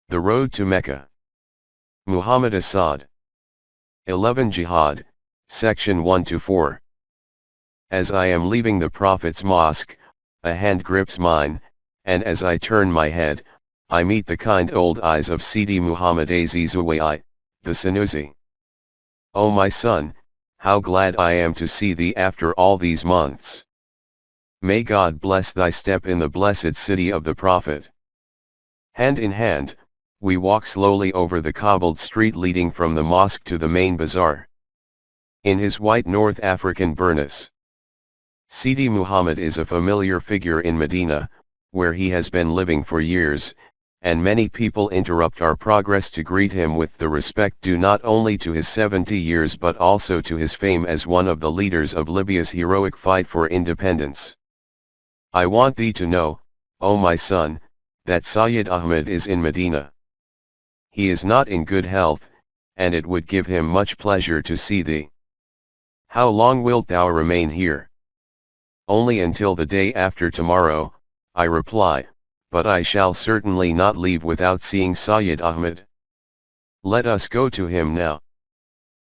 The Road to Mecca. Muhammad Asad. 11 Jihad, Section 1-4. As I am leaving the Prophet's mosque, a hand grips mine, and as I turn my head, I meet the kind old eyes of Sidi Muhammad Azizawai, the Sanusi. O my son, how glad I am to see thee after all these months. May God bless thy step in the blessed city of the Prophet. Hand in hand, we walk slowly over the cobbled street leading from the mosque to the main bazaar. In his white North African burnous, Sidi Muhammad is a familiar figure in Medina, where he has been living for years, and many people interrupt our progress to greet him with the respect due not only to his 70 years but also to his fame as one of the leaders of Libya's heroic fight for independence. I want thee to know, O my son, that Sayyid Ahmed is in Medina. He is not in good health, and it would give him much pleasure to see thee. How long wilt thou remain here? Only until the day after tomorrow, I reply, but I shall certainly not leave without seeing Sayyid Ahmed. Let us go to him now.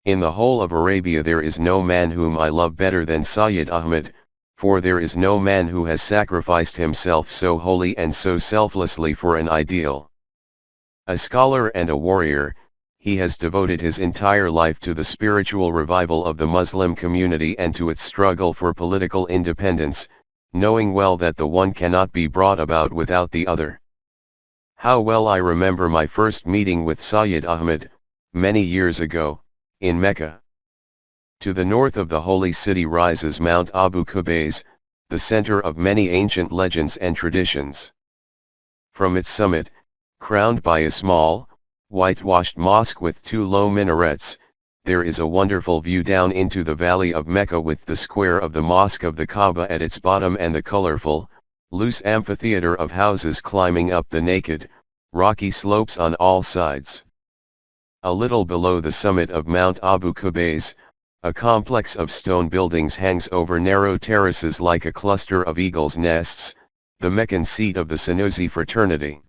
In the whole of Arabia there is no man whom I love better than Sayyid Ahmed, for there is no man who has sacrificed himself so wholly and so selflessly for an ideal. A scholar and a warrior, he has devoted his entire life to the spiritual revival of the Muslim community and to its struggle for political independence, knowing well that the one cannot be brought about without the other. How well I remember my first meeting with Sayyid Ahmed, many years ago, in Mecca. To the north of the holy city rises Mount Abu Qubays, the center of many ancient legends and traditions. From its summit, crowned by a small, whitewashed mosque with two low minarets, there is a wonderful view down into the valley of Mecca with the square of the Mosque of the Kaaba at its bottom and the colorful, loose amphitheater of houses climbing up the naked, rocky slopes on all sides. A little below the summit of Mount Abu Qubays, a complex of stone buildings hangs over narrow terraces like a cluster of eagles' nests, the Meccan seat of the Sanusi fraternity.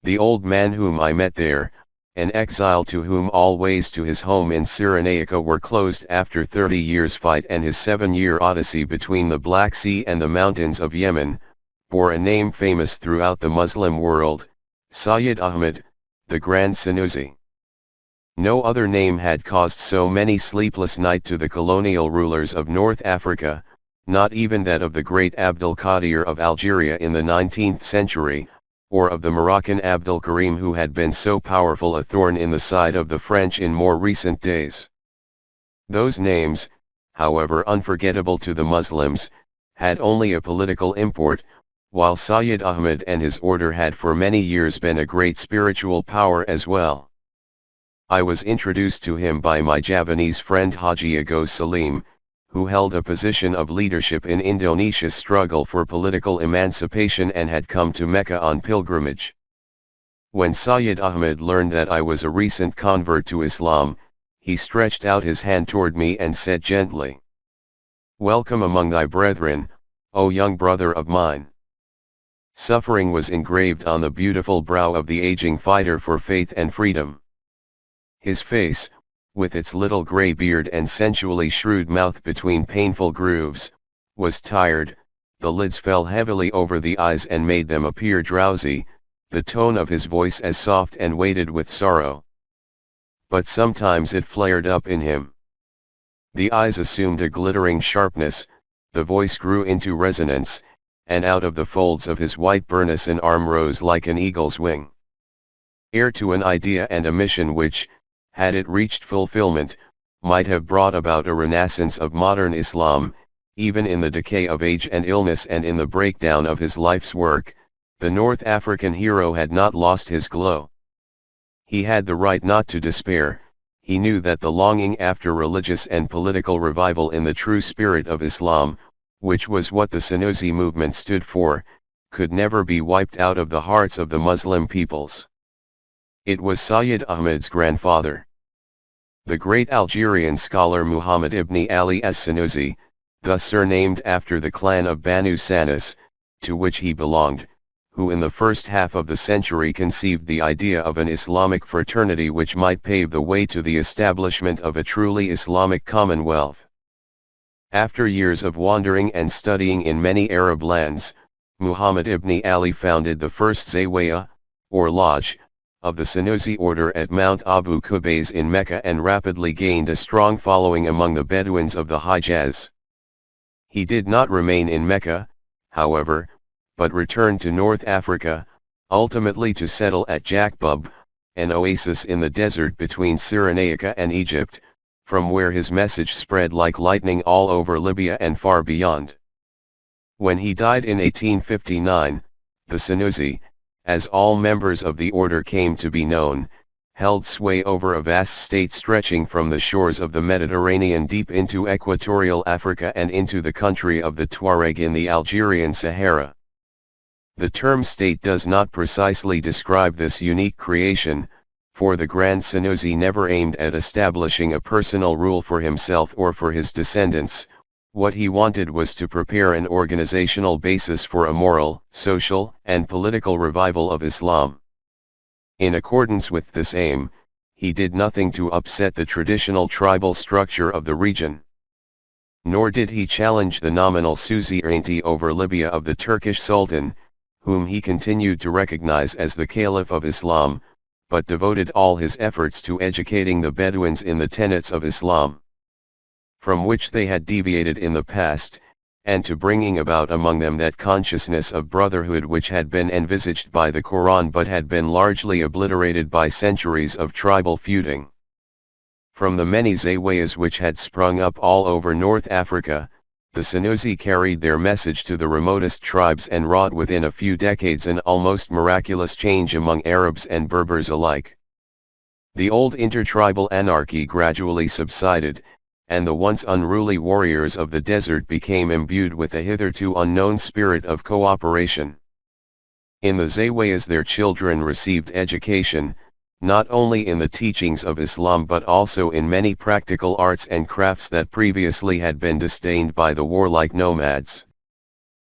The old man whom I met there, an exile to whom all ways to his home in Cyrenaica were closed after 30 years' fight and his 7-year odyssey between the Black Sea and the mountains of Yemen, bore a name famous throughout the Muslim world, Sayyid Ahmed, the Grand Sanusi. No other name had caused so many sleepless nights to the colonial rulers of North Africa, not even that of the great Abdul Qadir of Algeria in the 19th century, or of the Moroccan Abdul Karim who had been so powerful a thorn in the side of the French in more recent days. Those names, however unforgettable to the Muslims, had only a political import, while Sayyid Ahmed and his order had for many years been a great spiritual power as well. I was introduced to him by my Javanese friend Haji Agos Salim, who held a position of leadership in Indonesia's struggle for political emancipation and had come to Mecca on pilgrimage. When Sayyid Ahmed learned that I was a recent convert to Islam, he stretched out his hand toward me and said gently, "Welcome among thy brethren, O young brother of mine." Suffering was engraved on the beautiful brow of the aging fighter for faith and freedom. His face, with its little gray beard and sensually shrewd mouth between painful grooves, was tired, the lids fell heavily over the eyes and made them appear drowsy, the tone of his voice as soft and weighted with sorrow. But sometimes it flared up in him. The eyes assumed a glittering sharpness, the voice grew into resonance, and out of the folds of his white burnous an arm rose like an eagle's wing. Heir to an idea and a mission which, had it reached fulfillment, might have brought about a renaissance of modern Islam, even in the decay of age and illness and in the breakdown of his life's work, the North African hero had not lost his glow. He had the right not to despair. He knew that the longing after religious and political revival in the true spirit of Islam, which was what the Sanusi movement stood for, could never be wiped out of the hearts of the Muslim peoples. It was Sayyid Ahmed's grandfather, the great Algerian scholar Muhammad ibn Ali as-Sanusi, thus surnamed after the clan of Banu Sanas, to which he belonged, who in the first half of the century conceived the idea of an Islamic fraternity which might pave the way to the establishment of a truly Islamic commonwealth. After years of wandering and studying in many Arab lands, Muhammad ibn Ali founded the first Zawiyah, or lodge, of the Sunusi order at Mount Abu Qubays in Mecca and rapidly gained a strong following among the Bedouins of the Hijaz. He did not remain in Mecca, however, but returned to North Africa, ultimately to settle at Jakbub, an oasis in the desert between Cyrenaica and Egypt, from where his message spread like lightning all over Libya and far beyond. When he died in 1859, the Sunusi, as all members of the order came to be known, held sway over a vast state stretching from the shores of the Mediterranean deep into equatorial Africa and into the country of the Tuareg in the Algerian Sahara. The term state does not precisely describe this unique creation, for the Grand Sunusi never aimed at establishing a personal rule for himself or for his descendants. What he wanted was to prepare an organizational basis for a moral, social, and political revival of Islam. In accordance with this aim, he did nothing to upset the traditional tribal structure of the region. Nor did he challenge the nominal suzerainty over Libya of the Turkish Sultan, whom he continued to recognize as the Caliph of Islam, but devoted all his efforts to educating the Bedouins in the tenets of Islam, from which they had deviated in the past, and to bringing about among them that consciousness of brotherhood which had been envisaged by the Quran but had been largely obliterated by centuries of tribal feuding. From the many Zawiyahs which had sprung up all over North Africa, the Sunusi carried their message to the remotest tribes and wrought within a few decades an almost miraculous change among Arabs and Berbers alike. The old intertribal anarchy gradually subsided, and the once unruly warriors of the desert became imbued with a hitherto unknown spirit of cooperation. In the Zawiyahs their children received education, not only in the teachings of Islam but also in many practical arts and crafts that previously had been disdained by the warlike nomads.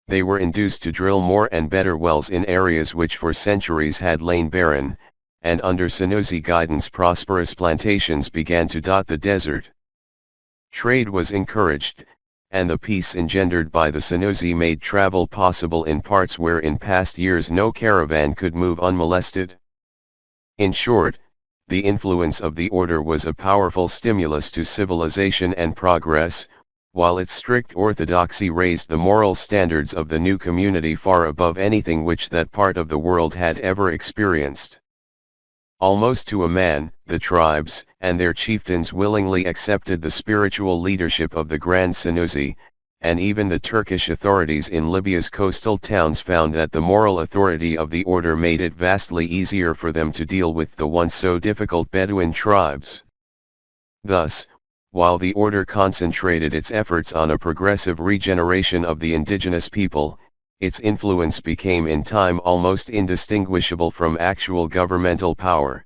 They were induced to drill more and better wells in areas which for centuries had lain barren, and under Sunusi guidance prosperous plantations began to dot the desert. Trade was encouraged, and the peace engendered by the Sunusi made travel possible in parts where in past years no caravan could move unmolested. In short, the influence of the order was a powerful stimulus to civilization and progress, while its strict orthodoxy raised the moral standards of the new community far above anything which that part of the world had ever experienced. Almost to a man, the tribes and their chieftains willingly accepted the spiritual leadership of the Grand Sunusi, and even the Turkish authorities in Libya's coastal towns found that the moral authority of the order made it vastly easier for them to deal with the once so difficult Bedouin tribes. Thus, while the order concentrated its efforts on a progressive regeneration of the indigenous people, its influence became in time almost indistinguishable from actual governmental power.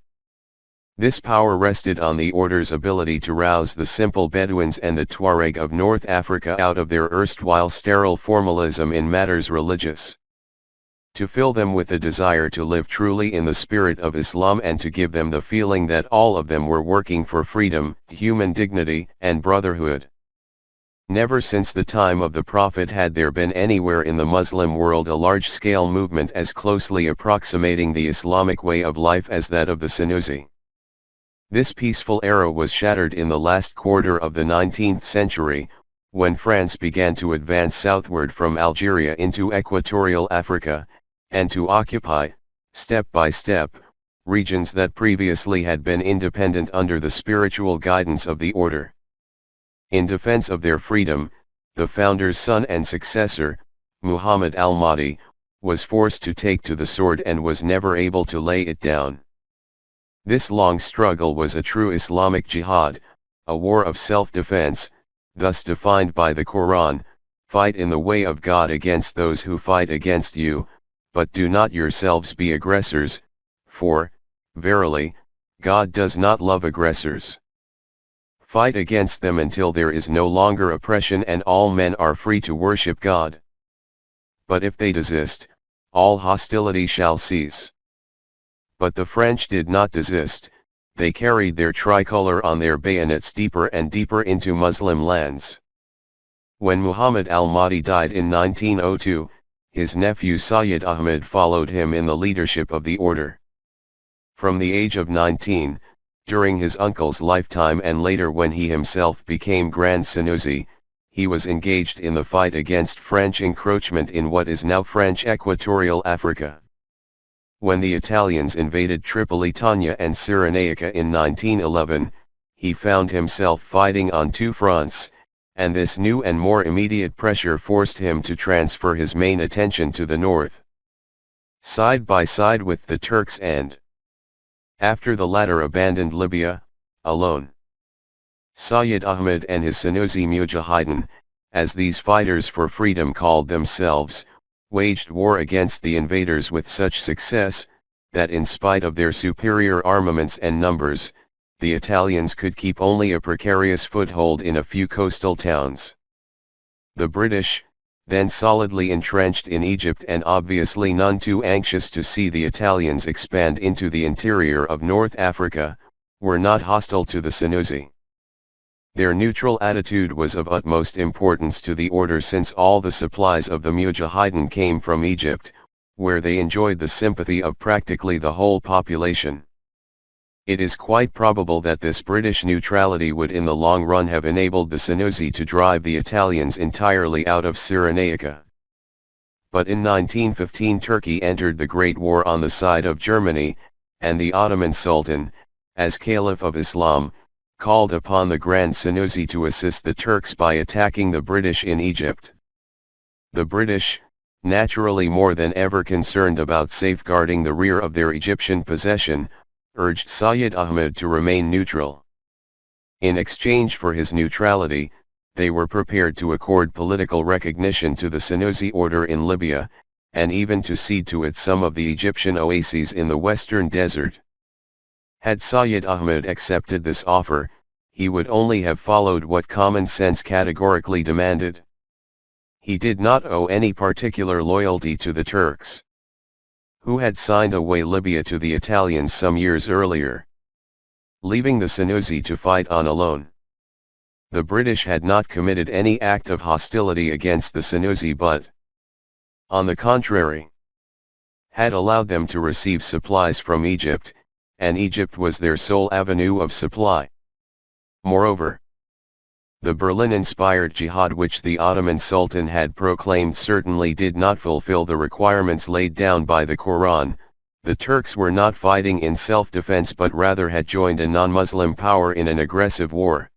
This power rested on the order's ability to rouse the simple Bedouins and the Tuareg of North Africa out of their erstwhile sterile formalism in matters religious, to fill them with a desire to live truly in the spirit of Islam and to give them the feeling that all of them were working for freedom, human dignity, and brotherhood. Never since the time of the Prophet had there been anywhere in the Muslim world a large-scale movement as closely approximating the Islamic way of life as that of the Sunusi. This peaceful era was shattered in the last quarter of the 19th century, when France began to advance southward from Algeria into equatorial Africa, and to occupy, step by step, regions that previously had been independent under the spiritual guidance of the order. In defense of their freedom, the founder's son and successor, Muhammad al-Mahdi, was forced to take to the sword and was never able to lay it down. This long struggle was a true Islamic jihad, a war of self-defense, thus defined by the Quran: fight in the way of God against those who fight against you, but do not yourselves be aggressors, for, verily, God does not love aggressors. Fight against them until there is no longer oppression and all men are free to worship God. But if they desist, all hostility shall cease. But the French did not desist, they carried their tricolor on their bayonets deeper and deeper into Muslim lands. When Muhammad al-Mahdi died in 1902, his nephew Sayyid Ahmed followed him in the leadership of the order. From the age of 19, during his uncle's lifetime and later when he himself became Grand Senussi, he was engaged in the fight against French encroachment in what is now French Equatorial Africa. When the Italians invaded Tripolitania and Cyrenaica in 1911, he found himself fighting on two fronts, and this new and more immediate pressure forced him to transfer his main attention to the north. Side by side with the Turks and after the latter abandoned Libya, alone. Sayyid Ahmed and his Senussi Mujahideen, as these fighters for freedom called themselves, waged war against the invaders with such success, that in spite of their superior armaments and numbers, the Italians could keep only a precarious foothold in a few coastal towns. The British, then solidly entrenched in Egypt and obviously none too anxious to see the Italians expand into the interior of North Africa, were not hostile to the Senussi. Their neutral attitude was of utmost importance to the order since all the supplies of the Mujahideen came from Egypt, where they enjoyed the sympathy of practically the whole population. It is quite probable that this British neutrality would in the long run have enabled the Senussi to drive the Italians entirely out of Cyrenaica. But in 1915 Turkey entered the Great War on the side of Germany, and the Ottoman Sultan, as Caliph of Islam, called upon the Grand Senussi to assist the Turks by attacking the British in Egypt. The British, naturally more than ever concerned about safeguarding the rear of their Egyptian possession, urged Sayyid Ahmed to remain neutral. In exchange for his neutrality, they were prepared to accord political recognition to the Senussi order in Libya, and even to cede to it some of the Egyptian oases in the western desert. Had Sayyid Ahmed accepted this offer, he would only have followed what common sense categorically demanded. He did not owe any particular loyalty to the Turks, who had signed away Libya to the Italians some years earlier, leaving the Senussi to fight on alone. The British had not committed any act of hostility against the Senussi but, on the contrary, had allowed them to receive supplies from Egypt, and Egypt was their sole avenue of supply. Moreover, the Berlin-inspired jihad which the Ottoman Sultan had proclaimed certainly did not fulfill the requirements laid down by the Quran. The Turks were not fighting in self-defense but rather had joined a non-Muslim power in an aggressive war.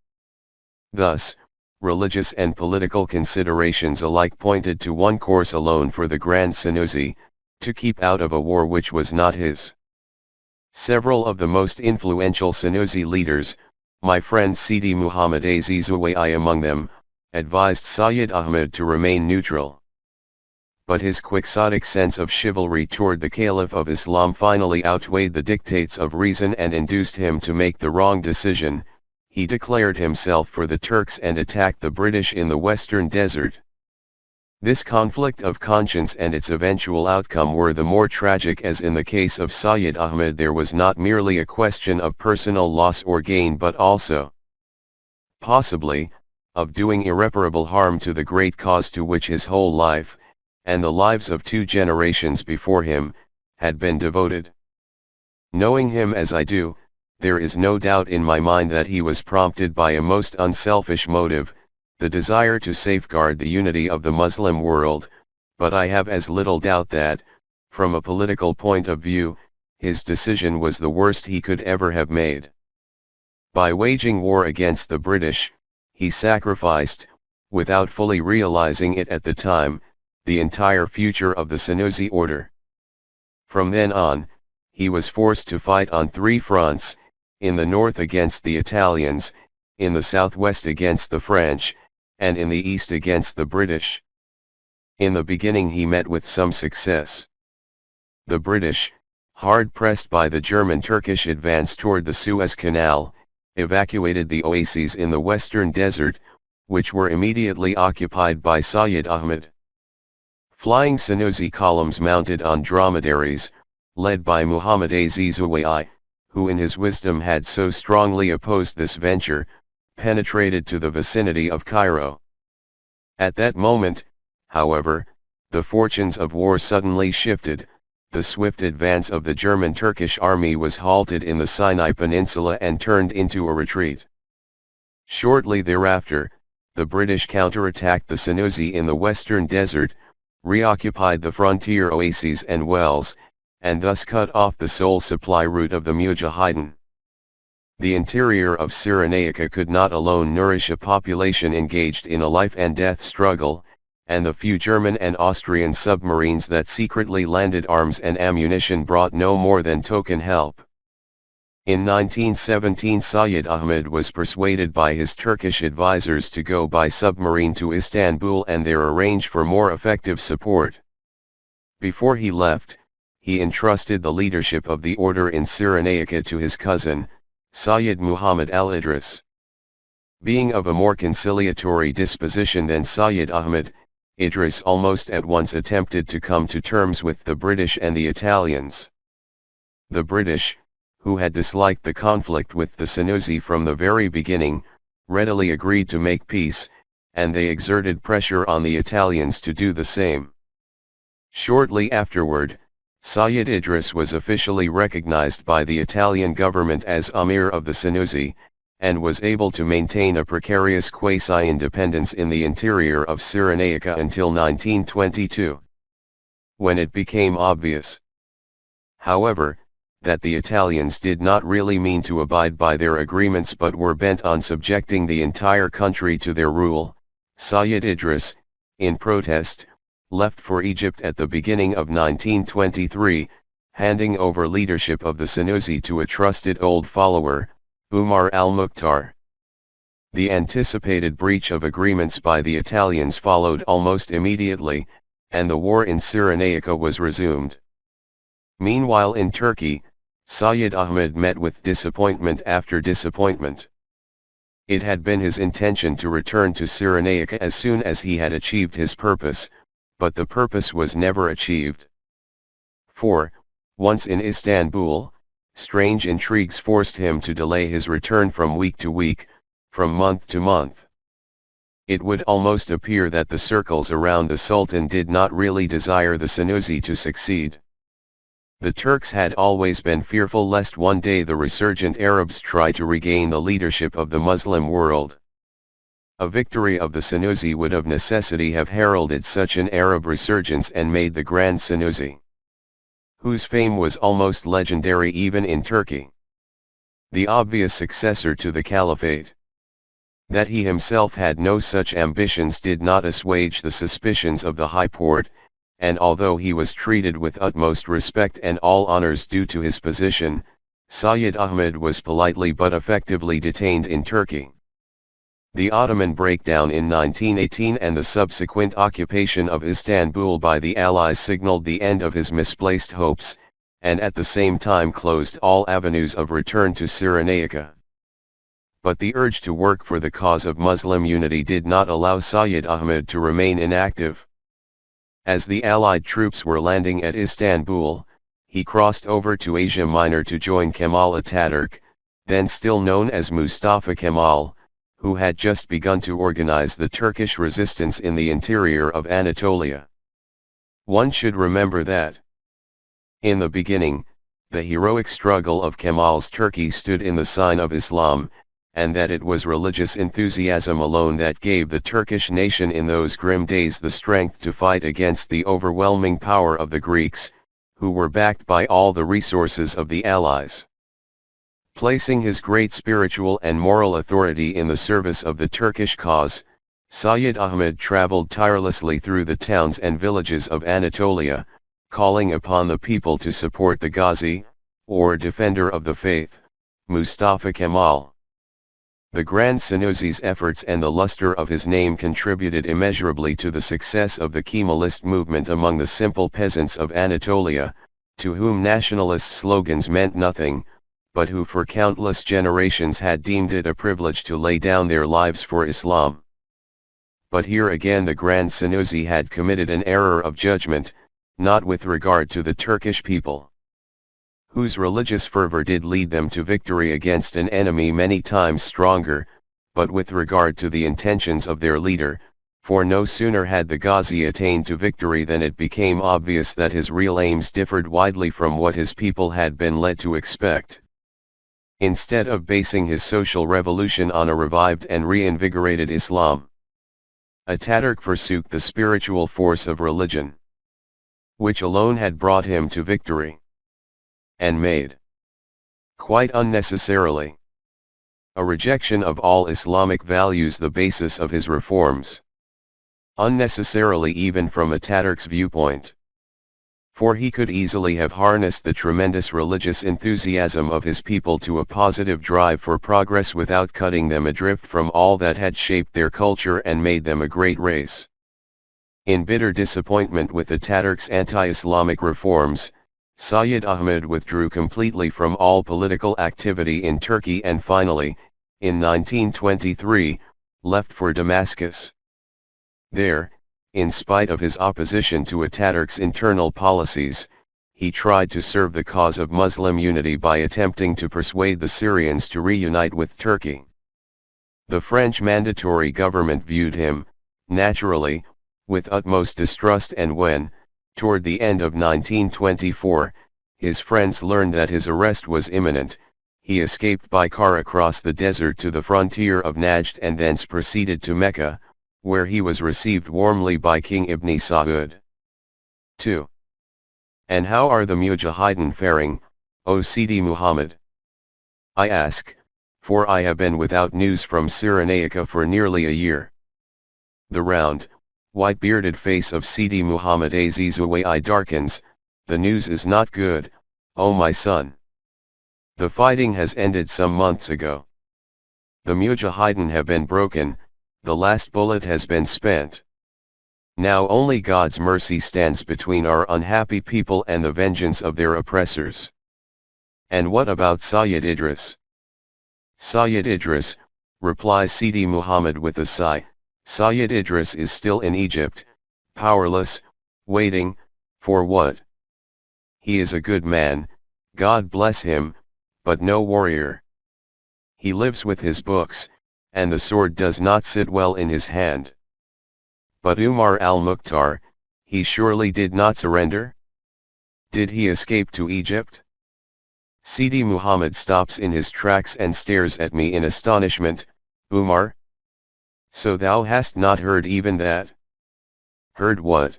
Thus, religious and political considerations alike pointed to one course alone for the Grand Senussi, to keep out of a war which was not his. Several of the most influential Senussi leaders, my friend Sidi Muhammad Azizawai among them, advised Sayyid Ahmed to remain neutral. But his quixotic sense of chivalry toward the Caliph of Islam finally outweighed the dictates of reason and induced him to make the wrong decision. He declared himself for the Turks and attacked the British in the western desert. This conflict of conscience and its eventual outcome were the more tragic as in the case of Sayyid Ahmed there was not merely a question of personal loss or gain but also, possibly, of doing irreparable harm to the great cause to which his whole life, and the lives of 2 generations before him, had been devoted. Knowing him as I do, there is no doubt in my mind that he was prompted by a most unselfish motive, the desire to safeguard the unity of the Muslim world, but I have as little doubt that, from a political point of view, his decision was the worst he could ever have made. By waging war against the British, he sacrificed, without fully realizing it at the time, the entire future of the Senussi order. From then on, he was forced to fight on 3 fronts, in the north against the Italians, in the southwest against the French, and in the east against the British. In the beginning he met with some success. The British, hard pressed by the German-Turkish advance toward the Suez Canal, evacuated the oases in the western desert, which were immediately occupied by Sayyid Ahmed. Flying Senussi columns mounted on dromedaries, led by Muhammad Azizuwai, who in his wisdom had so strongly opposed this venture, penetrated to the vicinity of Cairo. At that moment, however, the fortunes of war suddenly shifted. The swift advance of the German-Turkish army was halted in the Sinai Peninsula and turned into a retreat. Shortly thereafter, the British counterattacked the Senussi in the western desert, reoccupied the frontier oases and wells, and thus cut off the sole supply route of the Mujahideen. The interior of Cyrenaica could not alone nourish a population engaged in a life-and-death struggle, and the few German and Austrian submarines that secretly landed arms and ammunition brought no more than token help. In 1917 Sayyid Ahmed was persuaded by his Turkish advisors to go by submarine to Istanbul and there arrange for more effective support. Before he left, he entrusted the leadership of the order in Cyrenaica to his cousin, Sayyid Muhammad al-Idris. Being of a more conciliatory disposition than Sayyid Ahmed, Idris almost at once attempted to come to terms with the British and the Italians. The British, who had disliked the conflict with the Senussi from the very beginning, readily agreed to make peace, and they exerted pressure on the Italians to do the same. Shortly afterward, Sayyid Idris was officially recognized by the Italian government as Amir of the Senussi, and was able to maintain a precarious quasi-independence in the interior of Cyrenaica until 1922. When it became obvious, however, that the Italians did not really mean to abide by their agreements but were bent on subjecting the entire country to their rule, Sayyid Idris, in protest, left for Egypt at the beginning of 1923, handing over leadership of the Senussi to a trusted old follower, Umar al-Mukhtar. The anticipated breach of agreements by the Italians followed almost immediately, and the war in Cyrenaica was resumed. Meanwhile in Turkey, Sayyid Ahmed met with disappointment after disappointment. It had been his intention to return to Cyrenaica as soon as he had achieved his purpose, but the purpose was never achieved. For, once in Istanbul, strange intrigues forced him to delay his return from week to week, from month to month. It would almost appear that the circles around the Sultan did not really desire the Senussi to succeed. The Turks had always been fearful lest one day the resurgent Arabs try to regain the leadership of the Muslim world. A victory of the Senussi would of necessity have heralded such an Arab resurgence and made the Grand Senussi, whose fame was almost legendary even in Turkey, the obvious successor to the Caliphate. That he himself had no such ambitions did not assuage the suspicions of the High Porte, and although he was treated with utmost respect and all honors due to his position, Sayyid Ahmed was politely but effectively detained in Turkey. The Ottoman breakdown in 1918 and the subsequent occupation of Istanbul by the Allies signaled the end of his misplaced hopes, and at the same time closed all avenues of return to Cyrenaica. But the urge to work for the cause of Muslim unity did not allow Sayyid Ahmed to remain inactive. As the Allied troops were landing at Istanbul, he crossed over to Asia Minor to join Kemal Ataturk, then still known as Mustafa Kemal, who had just begun to organize the Turkish resistance in the interior of Anatolia. One should remember that, in the beginning, the heroic struggle of Kemal's Turkey stood in the sign of Islam, and that it was religious enthusiasm alone that gave the Turkish nation in those grim days the strength to fight against the overwhelming power of the Greeks, who were backed by all the resources of the Allies. Placing his great spiritual and moral authority in the service of the Turkish cause, Sayyid Ahmed traveled tirelessly through the towns and villages of Anatolia, calling upon the people to support the Ghazi, or defender of the faith, Mustafa Kemal. The Grand Senussi's efforts and the luster of his name contributed immeasurably to the success of the Kemalist movement among the simple peasants of Anatolia, to whom nationalist slogans meant nothing, but who for countless generations had deemed it a privilege to lay down their lives for Islam. but here again the Grand Senussi had committed an error of judgment, not with regard to the Turkish people, whose religious fervor did lead them to victory against an enemy many times stronger, but with regard to the intentions of their leader, for no sooner had the Ghazi attained to victory than it became obvious that his real aims differed widely from what his people had been led to expect. Instead of basing his social revolution on a revived and reinvigorated Islam, Ataturk forsook the spiritual force of religion, which alone had brought him to victory, and made, quite unnecessarily, a rejection of all Islamic values the basis of his reforms. Unnecessarily even from Ataturk's viewpoint. For he could easily have harnessed the tremendous religious enthusiasm of his people to a positive drive for progress without cutting them adrift from all that had shaped their culture and made them a great race. In bitter disappointment with Ataturk's anti-Islamic reforms, Sayyid Ahmed withdrew completely from all political activity in Turkey and finally, in 1923, left for Damascus. There, in spite of his opposition to Ataturk's internal policies, he tried to serve the cause of Muslim unity by attempting to persuade the Syrians to reunite with Turkey. The French Mandatory government viewed him, naturally, with utmost distrust, and when, toward the end of 1924, his friends learned that his arrest was imminent, he escaped by car across the desert to the frontier of Najd and thence proceeded to Mecca, where he was received warmly by King Ibn Saud. 2. And how are the Mujahideen faring, O Sidi Muhammad? I ask, for I have been without news from Cyrenaica for nearly a year. The round, white-bearded face of Sidi Muhammad Azizawai darkens. The news is not good, O my son. The fighting has ended some months ago. The Mujahideen have been broken, the last bullet has been spent. Now only God's mercy stands between our unhappy people and the vengeance of their oppressors. And what about Sayyid Idris? Sayyid Idris, replies Sidi Muhammad with a sigh, Sayyid Idris is still in Egypt, powerless, waiting, for what? He is a good man, God bless him, but no warrior. He lives with his books, and the sword does not sit well in his hand. But Umar al-Mukhtar, he surely did not surrender? Did he escape to Egypt? Sidi Muhammad stops in his tracks and stares at me in astonishment. Umar? So thou hast not heard even that? Heard what?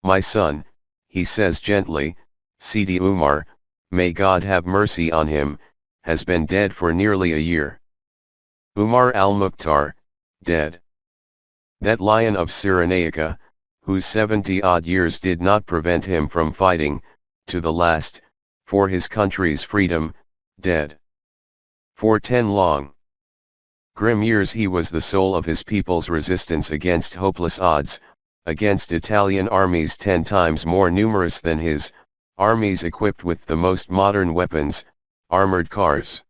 My son, he says gently, Sidi Umar, may God have mercy on him, has been dead for nearly a year. Umar al-Mukhtar, dead. That lion of Cyrenaica, whose 70-odd years did not prevent him from fighting, to the last, for his country's freedom, dead. For 10 long, grim years he was the soul of his people's resistance against hopeless odds, against Italian armies 10 times more numerous than his, armies equipped with the most modern weapons, armored cars,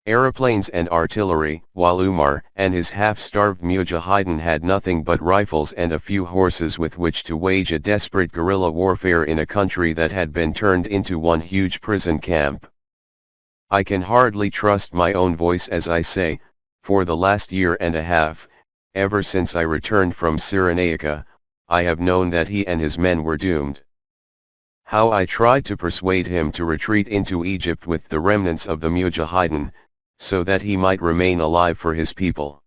aeroplanes and artillery, while Umar and his half-starved Mujahideen had nothing but rifles and a few horses with which to wage a desperate guerrilla warfare in a country that had been turned into one huge prison camp. I can hardly trust my own voice as I say, for the last year and a half, ever since I returned from Cyrenaica, I have known that he and his men were doomed. How I tried to persuade him to retreat into Egypt with the remnants of the Mujahideen, so that he might remain alive for his people.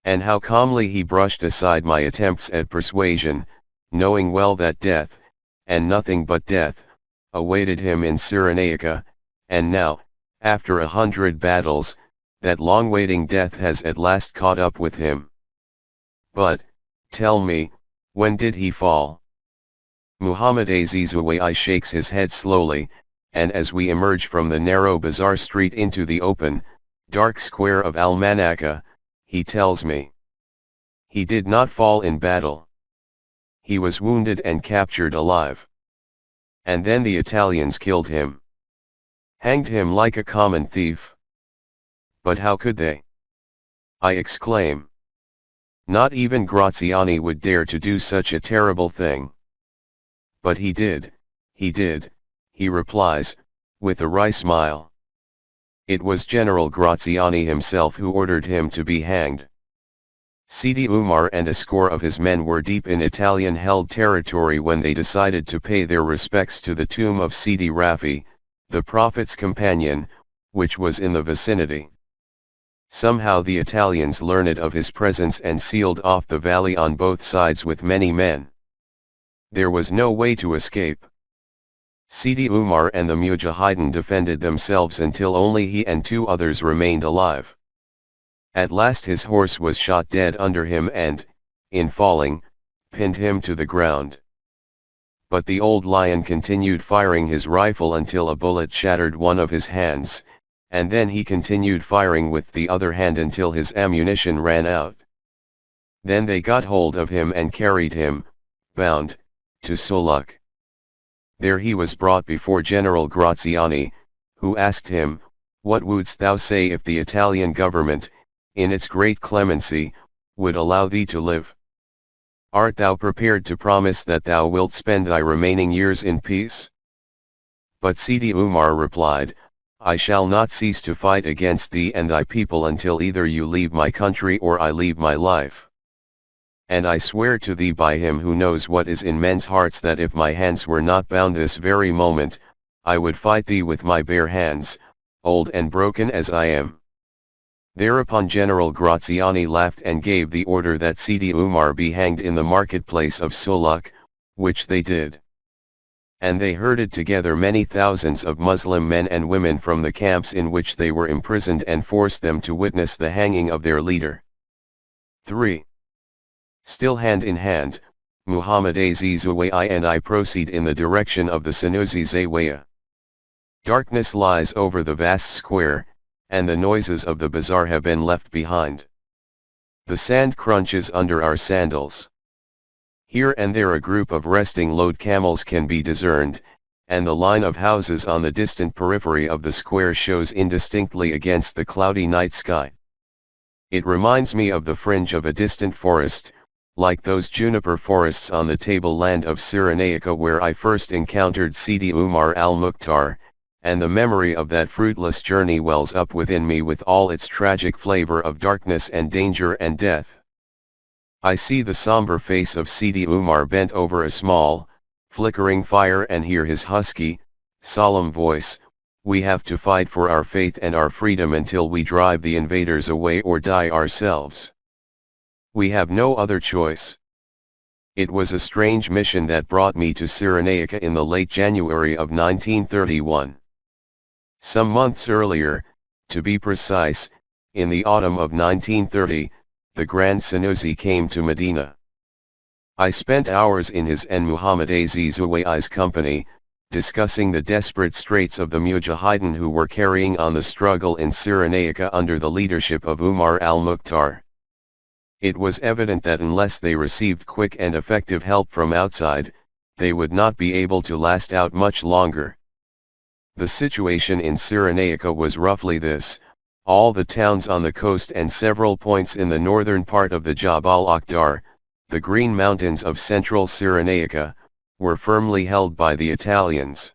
And how calmly he brushed aside my attempts at persuasion, knowing well that death, and nothing but death, awaited him in Cyrenaica, and now, after 100 battles, that long-waiting death has at last caught up with him. But, tell me, when did he fall? Muhammad Azizawai shakes his head slowly, and as we emerge from the narrow bazaar street into the open, dark square of Al-Manakah, he tells me. He did not fall in battle. He was wounded and captured alive. And then the Italians killed him. Hanged him like a common thief. But how could they? I exclaim. Not even Graziani would dare to do such a terrible thing. But he did, he replies, with a wry smile. It was General Graziani himself who ordered him to be hanged. Sidi Umar and a score of his men were deep in Italian-held territory when they decided to pay their respects to the tomb of Sidi Rafi, the Prophet's companion, which was in the vicinity. Somehow the Italians learned of his presence and sealed off the valley on both sides with many men. There was no way to escape. Sidi Umar and the Mujahideen defended themselves until only he and 2 others remained alive. At last his horse was shot dead under him and, in falling, pinned him to the ground. But the old lion continued firing his rifle until a bullet shattered one of his hands, and then he continued firing with the other hand until his ammunition ran out. Then they got hold of him and carried him, bound, to Soluk. There he was brought before General Graziani, who asked him, "What wouldst thou say if the Italian government, in its great clemency, would allow thee to live? Art thou prepared to promise that thou wilt spend thy remaining years in peace?" But Sidi Umar replied, "I shall not cease to fight against thee and thy people until either you leave my country or I leave my life. And I swear to thee by him who knows what is in men's hearts that if my hands were not bound this very moment, I would fight thee with my bare hands, old and broken as I am." Thereupon General Graziani laughed and gave the order that Sidi Umar be hanged in the marketplace of Soluk, which they did. And they herded together many thousands of Muslim men and women from the camps in which they were imprisoned and forced them to witness the hanging of their leader. 3. Still hand in hand, Muhammad Aziz Zawai and I proceed in the direction of the Sanusi Zawaya. Darkness lies over the vast square, and the noises of the bazaar have been left behind. The sand crunches under our sandals. Here and there a group of resting load camels can be discerned, and the line of houses on the distant periphery of the square shows indistinctly against the cloudy night sky. It reminds me of the fringe of a distant forest, like those juniper forests on the tableland of Cyrenaica where I first encountered Sidi Umar al-Mukhtar, and the memory of that fruitless journey wells up within me with all its tragic flavor of darkness and danger and death. I see the somber face of Sidi Umar bent over a small, flickering fire and hear his husky, solemn voice, "We have to fight for our faith and our freedom until we drive the invaders away or die ourselves. We have no other choice." It was a strange mission that brought me to Cyrenaica in the late January of 1931. Some months earlier, to be precise, in the autumn of 1930, the Grand Sanusi came to Medina. I spent hours in his and Muhammad Aziz Zawai's company, discussing the desperate straits of the Mujahideen who were carrying on the struggle in Cyrenaica under the leadership of Umar al-Mukhtar. It was evident that unless they received quick and effective help from outside, they would not be able to last out much longer. The situation in Cyrenaica was roughly this: all the towns on the coast and several points in the northern part of the Jabal Akhdar, the Green Mountains of central Cyrenaica, were firmly held by the Italians.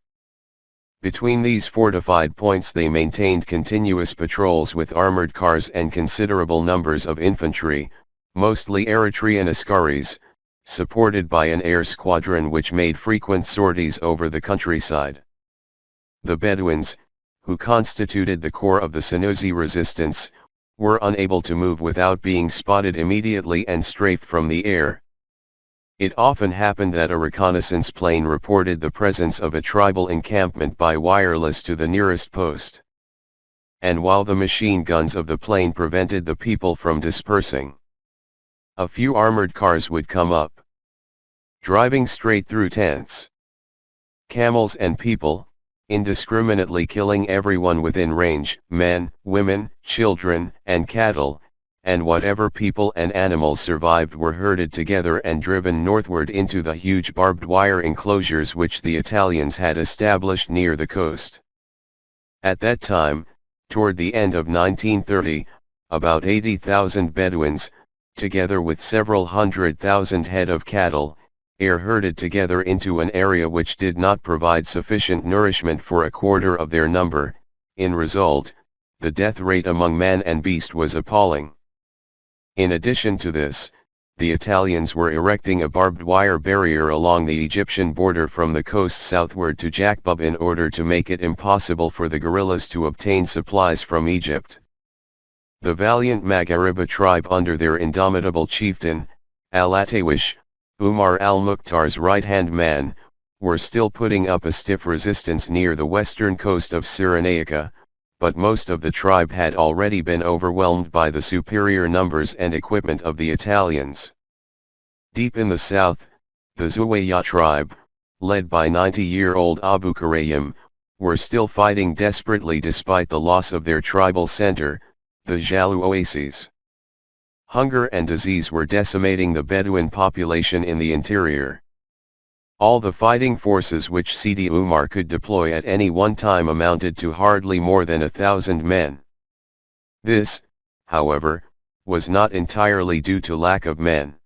Between these fortified points they maintained continuous patrols with armored cars and considerable numbers of infantry, mostly Eritrean askaris, supported by an air squadron which made frequent sorties over the countryside. The Bedouins, who constituted the core of the Sanusi resistance, were unable to move without being spotted immediately and strafed from the air. It often happened that a reconnaissance plane reported the presence of a tribal encampment by wireless to the nearest post. And while the machine guns of the plane prevented the people from dispersing, a few armored cars would come up, driving straight through tents, camels and people, indiscriminately killing everyone within range, men, women, children, and cattle, and whatever people and animals survived were herded together and driven northward into the huge barbed wire enclosures which the Italians had established near the coast. At that time, toward the end of 1930, about 80,000 Bedouins, together with several 100,000 head of cattle, are herded together into an area which did not provide sufficient nourishment for a quarter of their number. In result, the death rate among man and beast was appalling. In addition to this, the Italians were erecting a barbed wire barrier along the Egyptian border from the coast southward to Jakbub in order to make it impossible for the guerrillas to obtain supplies from Egypt. The valiant Maghariba tribe under their indomitable chieftain, Al-Atawish, Umar al-Mukhtar's right-hand man, were still putting up a stiff resistance near the western coast of Cyrenaica, but most of the tribe had already been overwhelmed by the superior numbers and equipment of the Italians. Deep in the south, the Zuwayya tribe, led by 90-year-old Abu Kurayyim, were still fighting desperately despite the loss of their tribal center, the Jalu oases. Hunger and disease were decimating the Bedouin population in the interior. All the fighting forces which Sidi Umar could deploy at any one time amounted to hardly more than 1,000 men. This, however, was not entirely due to lack of men.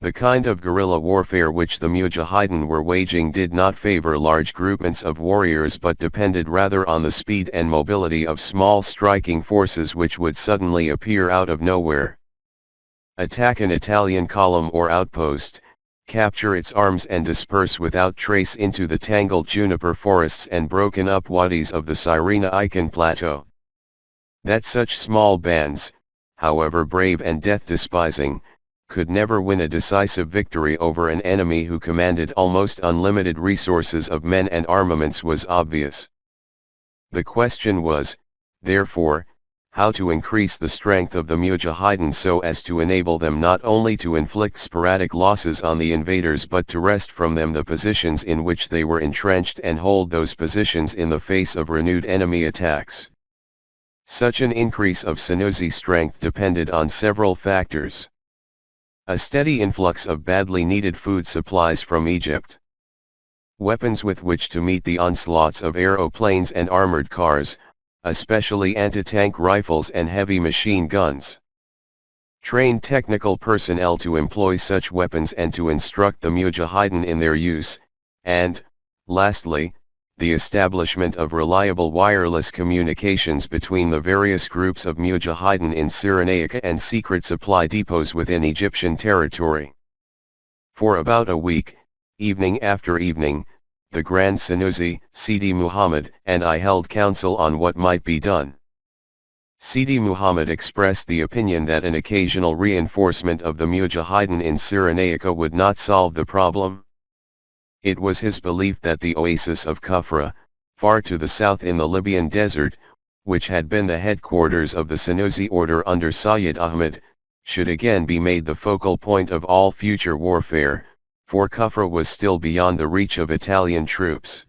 The kind of guerrilla warfare which the Mujahideen were waging did not favor large groupments of warriors but depended rather on the speed and mobility of small striking forces which would suddenly appear out of nowhere. Attack an Italian column or outpost, capture its arms and disperse without trace into the tangled juniper forests and broken up wadis of the Cyrenaican plateau. That such small bands, however brave and death-despising, could never win a decisive victory over an enemy who commanded almost unlimited resources of men and armaments was obvious. The question was, therefore, how to increase the strength of the Mujahideen so as to enable them not only to inflict sporadic losses on the invaders but to wrest from them the positions in which they were entrenched and hold those positions in the face of renewed enemy attacks. Such an increase of Senussi strength depended on several factors. A steady influx of badly needed food supplies from Egypt. Weapons with which to meet the onslaughts of aeroplanes and armored cars, especially anti-tank rifles and heavy machine guns. Trained technical personnel to employ such weapons and to instruct the Mujahideen in their use, and, lastly, the establishment of reliable wireless communications between the various groups of Mujahideen in Cyrenaica and secret supply depots within Egyptian territory. For about a week, evening after evening, the Grand Senussi, Sidi Muhammad, and I held counsel on what might be done. Sidi Muhammad expressed the opinion that an occasional reinforcement of the Mujahideen in Cyrenaica would not solve the problem. It was his belief that the oasis of Kufra, far to the south in the Libyan desert, which had been the headquarters of the Senussi order under Sayyid Ahmed, should again be made the focal point of all future warfare, for Kufra was still beyond the reach of Italian troops.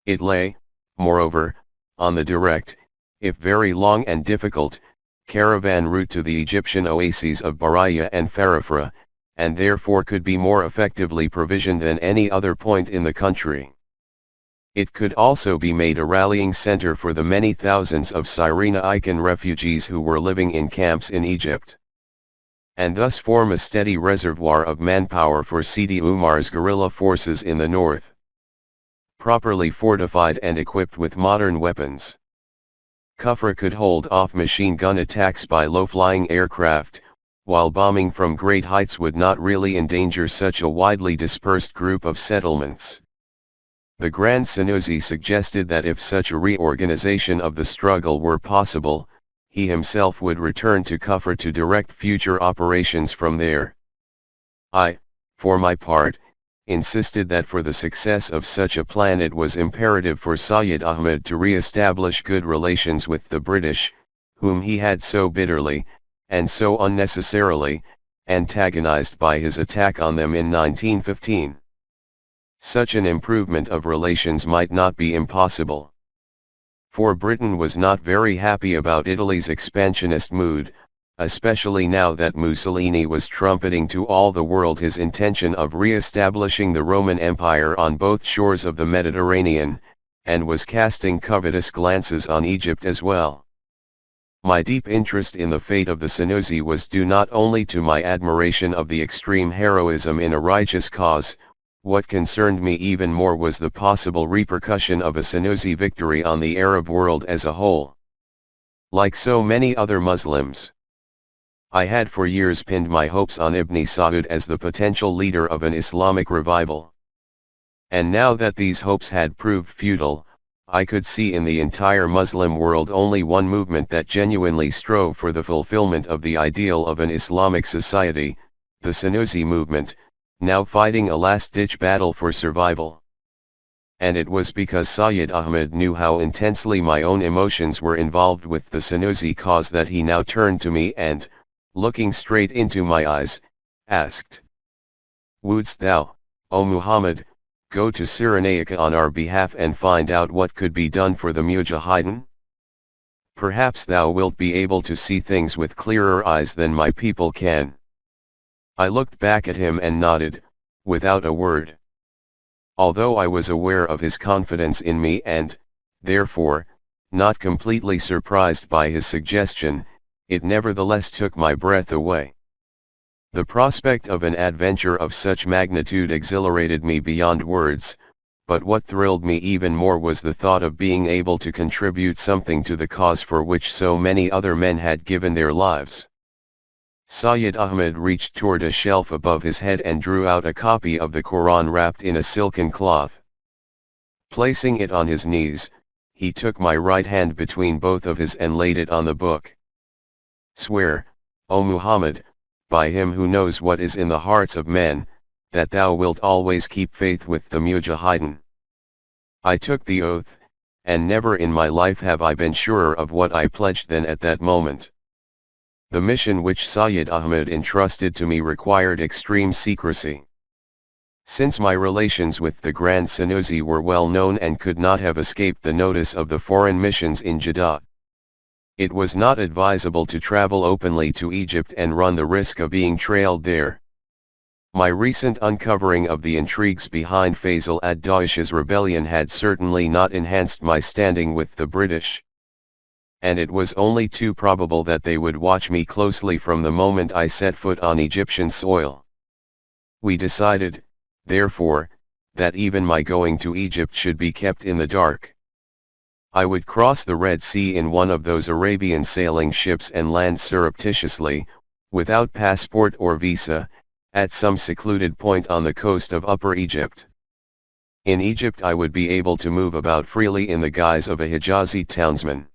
It lay, moreover, on the direct, if very long and difficult, caravan route to the Egyptian oases of Baraya and Farafra, and therefore could be more effectively provisioned than any other point in the country. It could also be made a rallying center for the many thousands of Cyrenaican refugees who were living in camps in Egypt, and thus form a steady reservoir of manpower for Sidi Umar's guerrilla forces in the north. Properly fortified and equipped with modern weapons, Kufra could hold off machine gun attacks by low-flying aircraft, while bombing from great heights would not really endanger such a widely dispersed group of settlements. The Grand Senussi suggested that if such a reorganization of the struggle were possible, he himself would return to Kufra to direct future operations from there. I, for my part, insisted that for the success of such a plan it was imperative for Sayyid Ahmed to re-establish good relations with the British, whom he had so bitterly, and so unnecessarily, antagonized by his attack on them in 1915. Such an improvement of relations might not be impossible. For Britain was not very happy about Italy's expansionist mood, especially now that Mussolini was trumpeting to all the world his intention of re-establishing the Roman Empire on both shores of the Mediterranean, and was casting covetous glances on Egypt as well. My deep interest in the fate of the Senussi was due not only to my admiration of the extreme heroism in a righteous cause. What concerned me even more was the possible repercussion of a Senussi victory on the Arab world as a whole. Like so many other Muslims, I had for years pinned my hopes on Ibn Saud as the potential leader of an Islamic revival. And now that these hopes had proved futile, I could see in the entire Muslim world only one movement that genuinely strove for the fulfillment of the ideal of an Islamic society, the Senussi movement, now fighting a last-ditch battle for survival. And it was because Sayyid Ahmed knew how intensely my own emotions were involved with the Senussi cause that he now turned to me and, looking straight into my eyes, asked, "Wouldst thou, O Muhammad, go to Cyrenaica on our behalf and find out what could be done for the Mujahideen? Perhaps thou wilt be able to see things with clearer eyes than my people can." I looked back at him and nodded, without a word. Although I was aware of his confidence in me and, therefore, not completely surprised by his suggestion, it nevertheless took my breath away. The prospect of an adventure of such magnitude exhilarated me beyond words, but what thrilled me even more was the thought of being able to contribute something to the cause for which so many other men had given their lives. Sayyid Ahmed reached toward a shelf above his head and drew out a copy of the Quran wrapped in a silken cloth. Placing it on his knees, he took my right hand between both of his and laid it on the book. "Swear, O Muhammad, by him who knows what is in the hearts of men, that thou wilt always keep faith with the Mujahideen." I took the oath, and never in my life have I been surer of what I pledged than at that moment. The mission which Sayyid Ahmed entrusted to me required extreme secrecy. Since my relations with the Grand Senussi were well known and could not have escaped the notice of the foreign missions in Jeddah, it was not advisable to travel openly to Egypt and run the risk of being trailed there. My recent uncovering of the intrigues behind Faisal ad-Dawish's rebellion had certainly not enhanced my standing with the British. And it was only too probable that they would watch me closely from the moment I set foot on Egyptian soil. We decided, therefore, that even my going to Egypt should be kept in the dark. I would cross the Red Sea in one of those Arabian sailing ships and land surreptitiously, without passport or visa, at some secluded point on the coast of Upper Egypt. In Egypt I would be able to move about freely in the guise of a Hijazi townsman.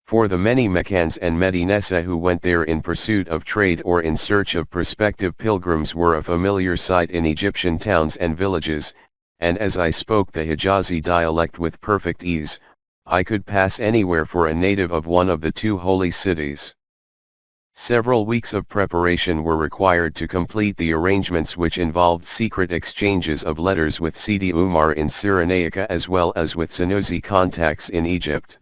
For the many Meccans and Medinesa who went there in pursuit of trade or in search of prospective pilgrims were a familiar sight in Egyptian towns and villages, and as I spoke the Hijazi dialect with perfect ease, I could pass anywhere for a native of one of the two holy cities. Several weeks of preparation were required to complete the arrangements which involved secret exchanges of letters with Sidi Umar in Cyrenaica as well as with Senussi contacts in Egypt.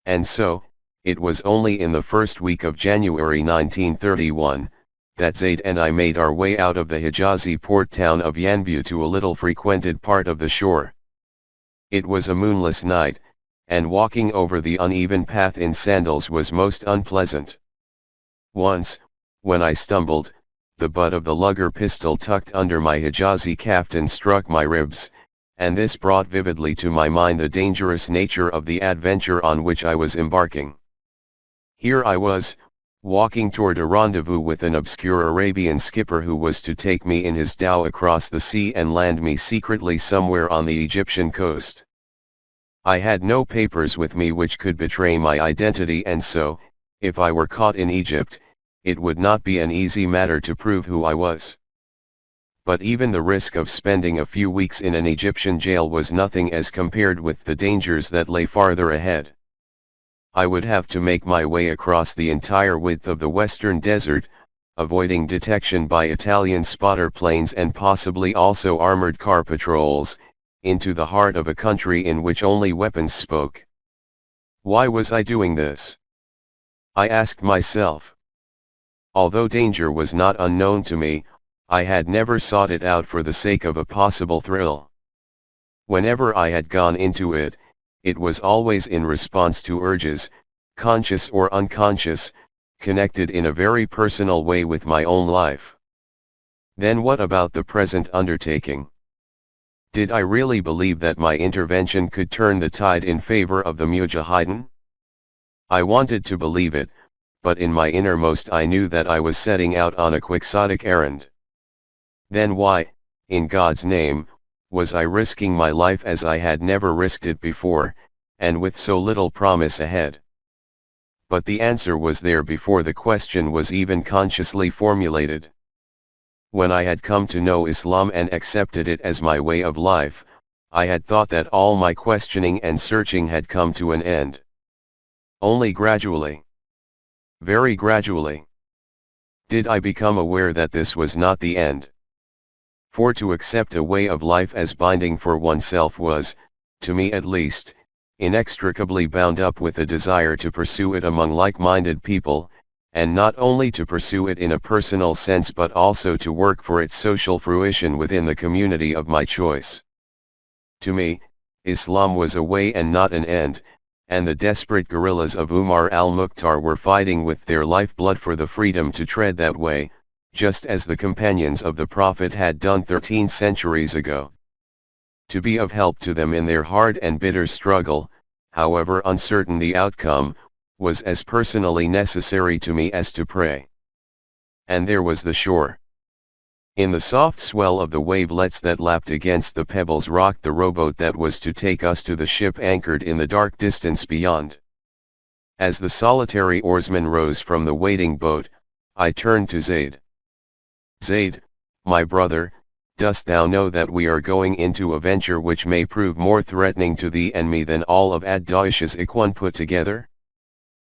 And so, it was only in the first week of January 1931, that Zaid and I made our way out of the Hijazi port town of Yanbu to a little frequented part of the shore. It was a moonless night, and walking over the uneven path in sandals was most unpleasant. Once, when I stumbled, the butt of the lugger pistol tucked under my Hijazi kaftan struck my ribs, and this brought vividly to my mind the dangerous nature of the adventure on which I was embarking. Here I was, walking toward a rendezvous with an obscure Arabian skipper who was to take me in his dhow across the sea and land me secretly somewhere on the Egyptian coast. I had no papers with me which could betray my identity, and so, if I were caught in Egypt, it would not be an easy matter to prove who I was. But even the risk of spending a few weeks in an Egyptian jail was nothing as compared with the dangers that lay farther ahead. I would have to make my way across the entire width of the western desert, avoiding detection by Italian spotter planes and possibly also armored car patrols, into the heart of a country in which only weapons spoke. Why was I doing this? I asked myself. Although danger was not unknown to me, I had never sought it out for the sake of a possible thrill. Whenever I had gone into it, it was always in response to urges, conscious or unconscious, connected in a very personal way with my own life. Then what about the present undertaking? Did I really believe that my intervention could turn the tide in favor of the Mujahideen? I wanted to believe it, but in my innermost I knew that I was setting out on a quixotic errand. Then why, in God's name, was I risking my life as I had never risked it before, and with so little promise ahead? But the answer was there before the question was even consciously formulated. When I had come to know Islam and accepted it as my way of life, I had thought that all my questioning and searching had come to an end. Only gradually, very gradually, did I become aware that this was not the end. For to accept a way of life as binding for oneself was, to me at least, inextricably bound up with a desire to pursue it among like-minded people, and not only to pursue it in a personal sense but also to work for its social fruition within the community of my choice. To me, Islam was a way and not an end, and the desperate guerrillas of Umar al-Mukhtar were fighting with their lifeblood for the freedom to tread that way, just as the companions of the Prophet had done 13 centuries ago. To be of help to them in their hard and bitter struggle, however uncertain the outcome, was as personally necessary to me as to pray. And there was the shore. In the soft swell of the wavelets that lapped against the pebbles rocked the rowboat that was to take us to the ship anchored in the dark distance beyond. As the solitary oarsman rose from the waiting boat, I turned to Zayd. Zayd, my brother, dost thou know that we are going into a venture which may prove more threatening to thee and me than all of ad-Daesh's Ikhwan put together?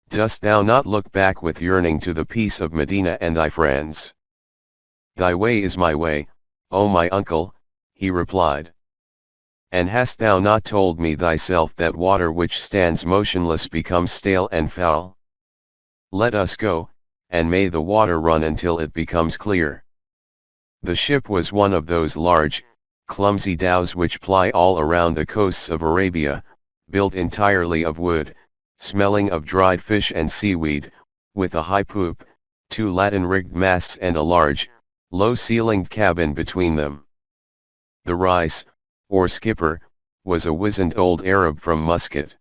Dost thou not look back with yearning to the peace of Medina and thy friends? Thy way is my way, O my uncle, he replied. And hast thou not told me thyself that water which stands motionless becomes stale and foul? Let us go, and may the water run until it becomes clear. The ship was one of those large, clumsy dhows which ply all around the coasts of Arabia, built entirely of wood, smelling of dried fish and seaweed, with a high poop, 2 Latin-rigged masts and a large, low-ceilinged cabin between them. The Rais, or skipper, was a wizened old Arab from Muscat.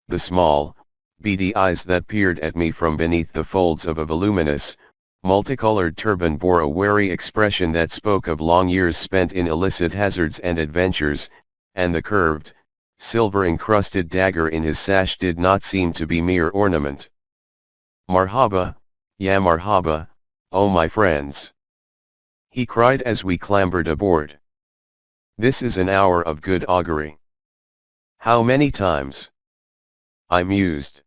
The small, beady eyes that peered at me from beneath the folds of a voluminous, multicolored turban bore a wary expression that spoke of long years spent in illicit hazards and adventures, and the curved, silver-encrusted dagger in his sash did not seem to be mere ornament. Marhaba, ya marhaba, O my friends! He cried as we clambered aboard. This is an hour of good augury. How many times, I mused,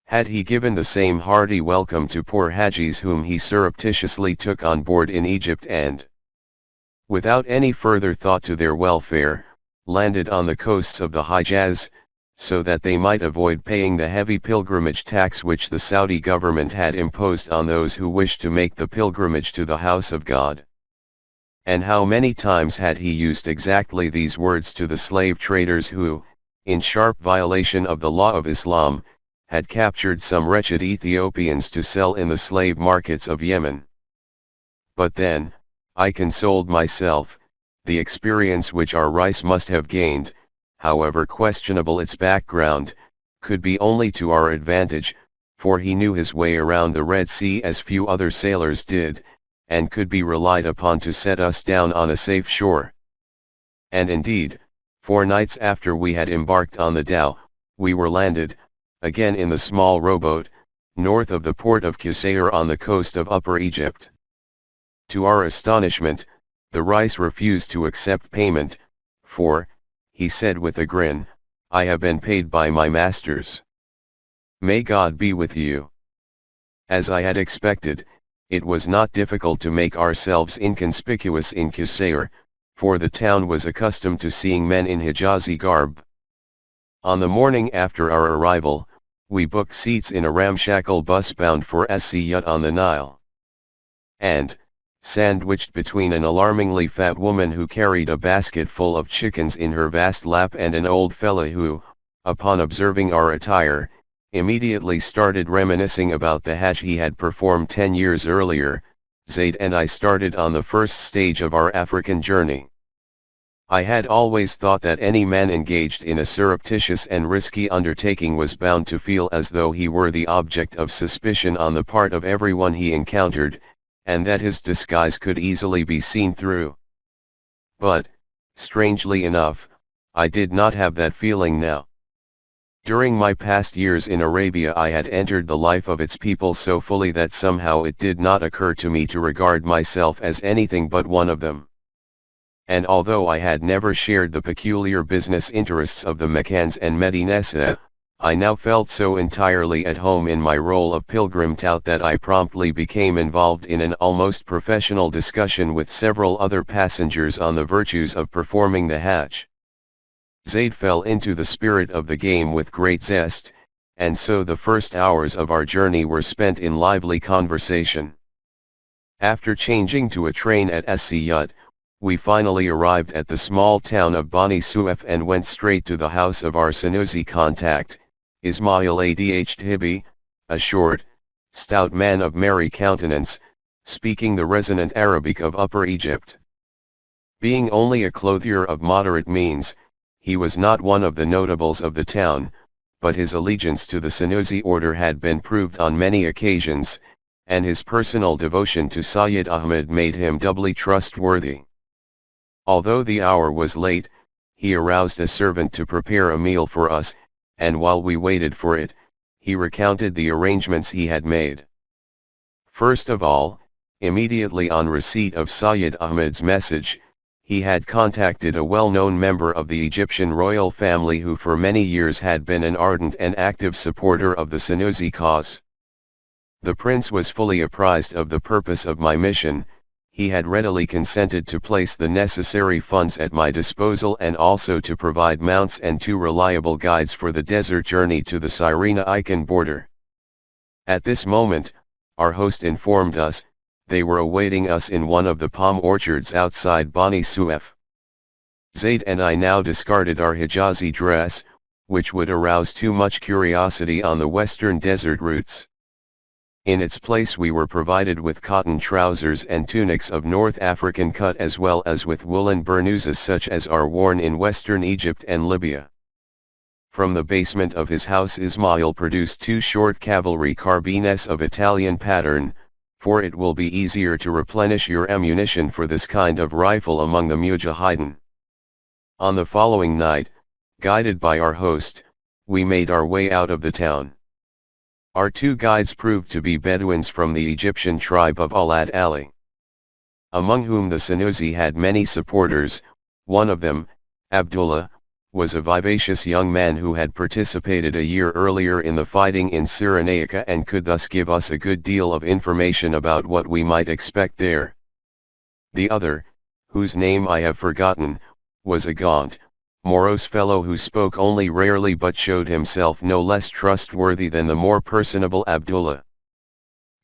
had he given the same hearty welcome to poor Hajis whom he surreptitiously took on board in Egypt and, without any further thought to their welfare, landed on the coasts of the Hijaz, so that they might avoid paying the heavy pilgrimage tax which the Saudi government had imposed on those who wished to make the pilgrimage to the house of God. And how many times had he used exactly these words to the slave traders who, in sharp violation of the law of Islam, had captured some wretched Ethiopians to sell in the slave markets of Yemen. But then, I consoled myself, the experience which our Rais must have gained, however questionable its background, could be only to our advantage, for he knew his way around the Red Sea as few other sailors did, and could be relied upon to set us down on a safe shore. And indeed, 4 nights after we had embarked on the dhow, we were landed, again in the small rowboat, north of the port of Qusair on the coast of Upper Egypt. To our astonishment, the Rais refused to accept payment, for, he said with a grin, I have been paid by my masters. May God be with you. As I had expected, it was not difficult to make ourselves inconspicuous in Qusair, for the town was accustomed to seeing men in Hijazi garb. On the morning after our arrival, we booked seats in a ramshackle bus bound for Asiyut on the Nile. And, sandwiched between an alarmingly fat woman who carried a basket full of chickens in her vast lap and an old fella who, upon observing our attire, immediately started reminiscing about the Hajj he had performed 10 years earlier. Zaid and I started on the first stage of our African journey. I had always thought that any man engaged in a surreptitious and risky undertaking was bound to feel as though he were the object of suspicion on the part of everyone he encountered, and that his disguise could easily be seen through. But, strangely enough, I did not have that feeling now. During my past years in Arabia I had entered the life of its people so fully that somehow it did not occur to me to regard myself as anything but one of them. And although I had never shared the peculiar business interests of the Meccans and Medinesa, I now felt so entirely at home in my role of pilgrim tout that I promptly became involved in an almost professional discussion with several other passengers on the virtues of performing the Hajj. Zaid fell into the spirit of the game with great zest, and so the first hours of our journey were spent in lively conversation. After changing to a train at Asad, we finally arrived at the small town of Bani Suef and went straight to the house of our Sanusi contact, Ismail Adh Hibi, a short, stout man of merry countenance, speaking the resonant Arabic of Upper Egypt. Being only a clothier of moderate means, he was not one of the notables of the town, but his allegiance to the Sanusi order had been proved on many occasions, and his personal devotion to Sayyid Ahmed made him doubly trustworthy. Although the hour was late, he aroused a servant to prepare a meal for us, and while we waited for it, he recounted the arrangements he had made. First of all, immediately on receipt of Sayyid Ahmed's message, he had contacted a well-known member of the Egyptian royal family who for many years had been an ardent and active supporter of the Sanusi cause. The prince was fully apprised of the purpose of my mission. He had readily consented to place the necessary funds at my disposal and also to provide mounts and 2 reliable guides for the desert journey to the Cyrenaican border. At this moment, our host informed us, they were awaiting us in one of the palm orchards outside Bani Suef. Zaid and I now discarded our Hijazi dress, which would arouse too much curiosity on the western desert routes. In its place we were provided with cotton trousers and tunics of North African cut as well as with woolen burnouses such as are worn in western Egypt and Libya. From the basement of his house Ismail produced 2 short cavalry carbines of Italian pattern, for it will be easier to replenish your ammunition for this kind of rifle among the Mujahideen. On the following night, guided by our host, we made our way out of the town. Our 2 guides proved to be Bedouins from the Egyptian tribe of Alad Ali, among whom the Sanusi had many supporters. One of them, Abdullah, was a vivacious young man who had participated a year earlier in the fighting in Cyrenaica and could thus give us a good deal of information about what we might expect there. The other, whose name I have forgotten, was a gaunt, morose fellow who spoke only rarely but showed himself no less trustworthy than the more personable Abdullah.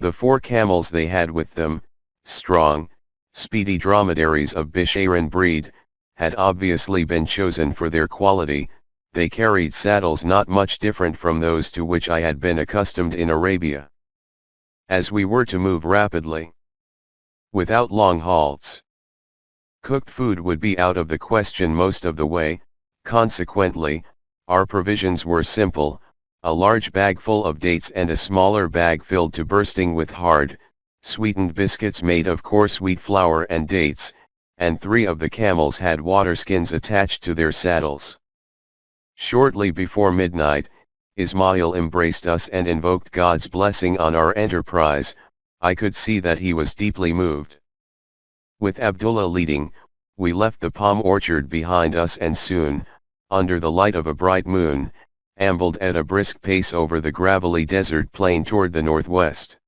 The 4 camels they had with them, strong, speedy dromedaries of Bisharan breed, had obviously been chosen for their quality. They carried saddles not much different from those to which I had been accustomed in Arabia. As we were to move rapidly, without long halts, cooked food would be out of the question most of the way. Consequently, our provisions were simple, a large bag full of dates and a smaller bag filled to bursting with hard, sweetened biscuits made of coarse wheat flour and dates, and 3 of the camels had waterskins attached to their saddles. Shortly before midnight, Ismail embraced us and invoked God's blessing on our enterprise. I could see that he was deeply moved. With Abdullah leading, we left the palm orchard behind us and soon, under the light of a bright moon, ambled at a brisk pace over the gravelly desert plain toward the northwest.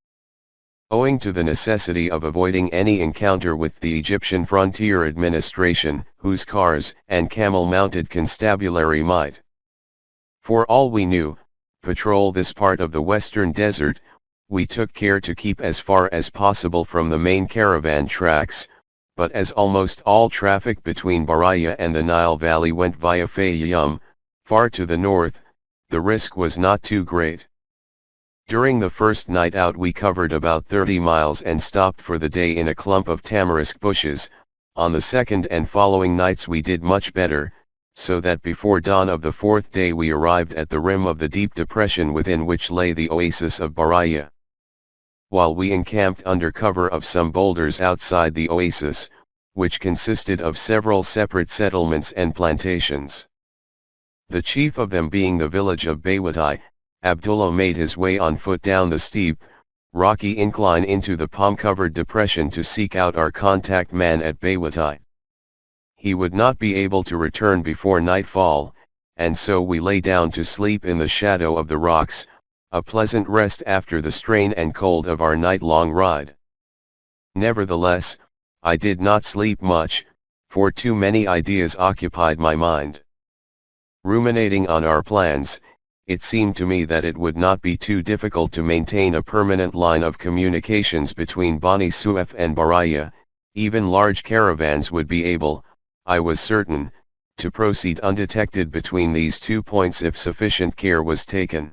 Owing to the necessity of avoiding any encounter with the Egyptian frontier administration, whose cars and camel-mounted constabulary might, for all we knew, patrol this part of the western desert, we took care to keep as far as possible from the main caravan tracks. But as almost all traffic between Baraya and the Nile Valley went via Fayyum, far to the north, the risk was not too great. During the first night out we covered about 30 miles and stopped for the day in a clump of tamarisk bushes. On the second and following nights we did much better, so that before dawn of the fourth day we arrived at the rim of the deep depression within which lay the oasis of Baraya. While we encamped under cover of some boulders outside the oasis, which consisted of several separate settlements and plantations, the chief of them being the village of Baywatai, Abdullah made his way on foot down the steep, rocky incline into the palm-covered depression to seek out our contact man at Baywatai. He would not be able to return before nightfall, and so we lay down to sleep in the shadow of the rocks, a pleasant rest after the strain and cold of our night-long ride. Nevertheless, I did not sleep much, for too many ideas occupied my mind. Ruminating on our plans, it seemed to me that it would not be too difficult to maintain a permanent line of communications between Bani Suef and Baraya. Even large caravans would be able, I was certain, to proceed undetected between these 2 points if sufficient care was taken.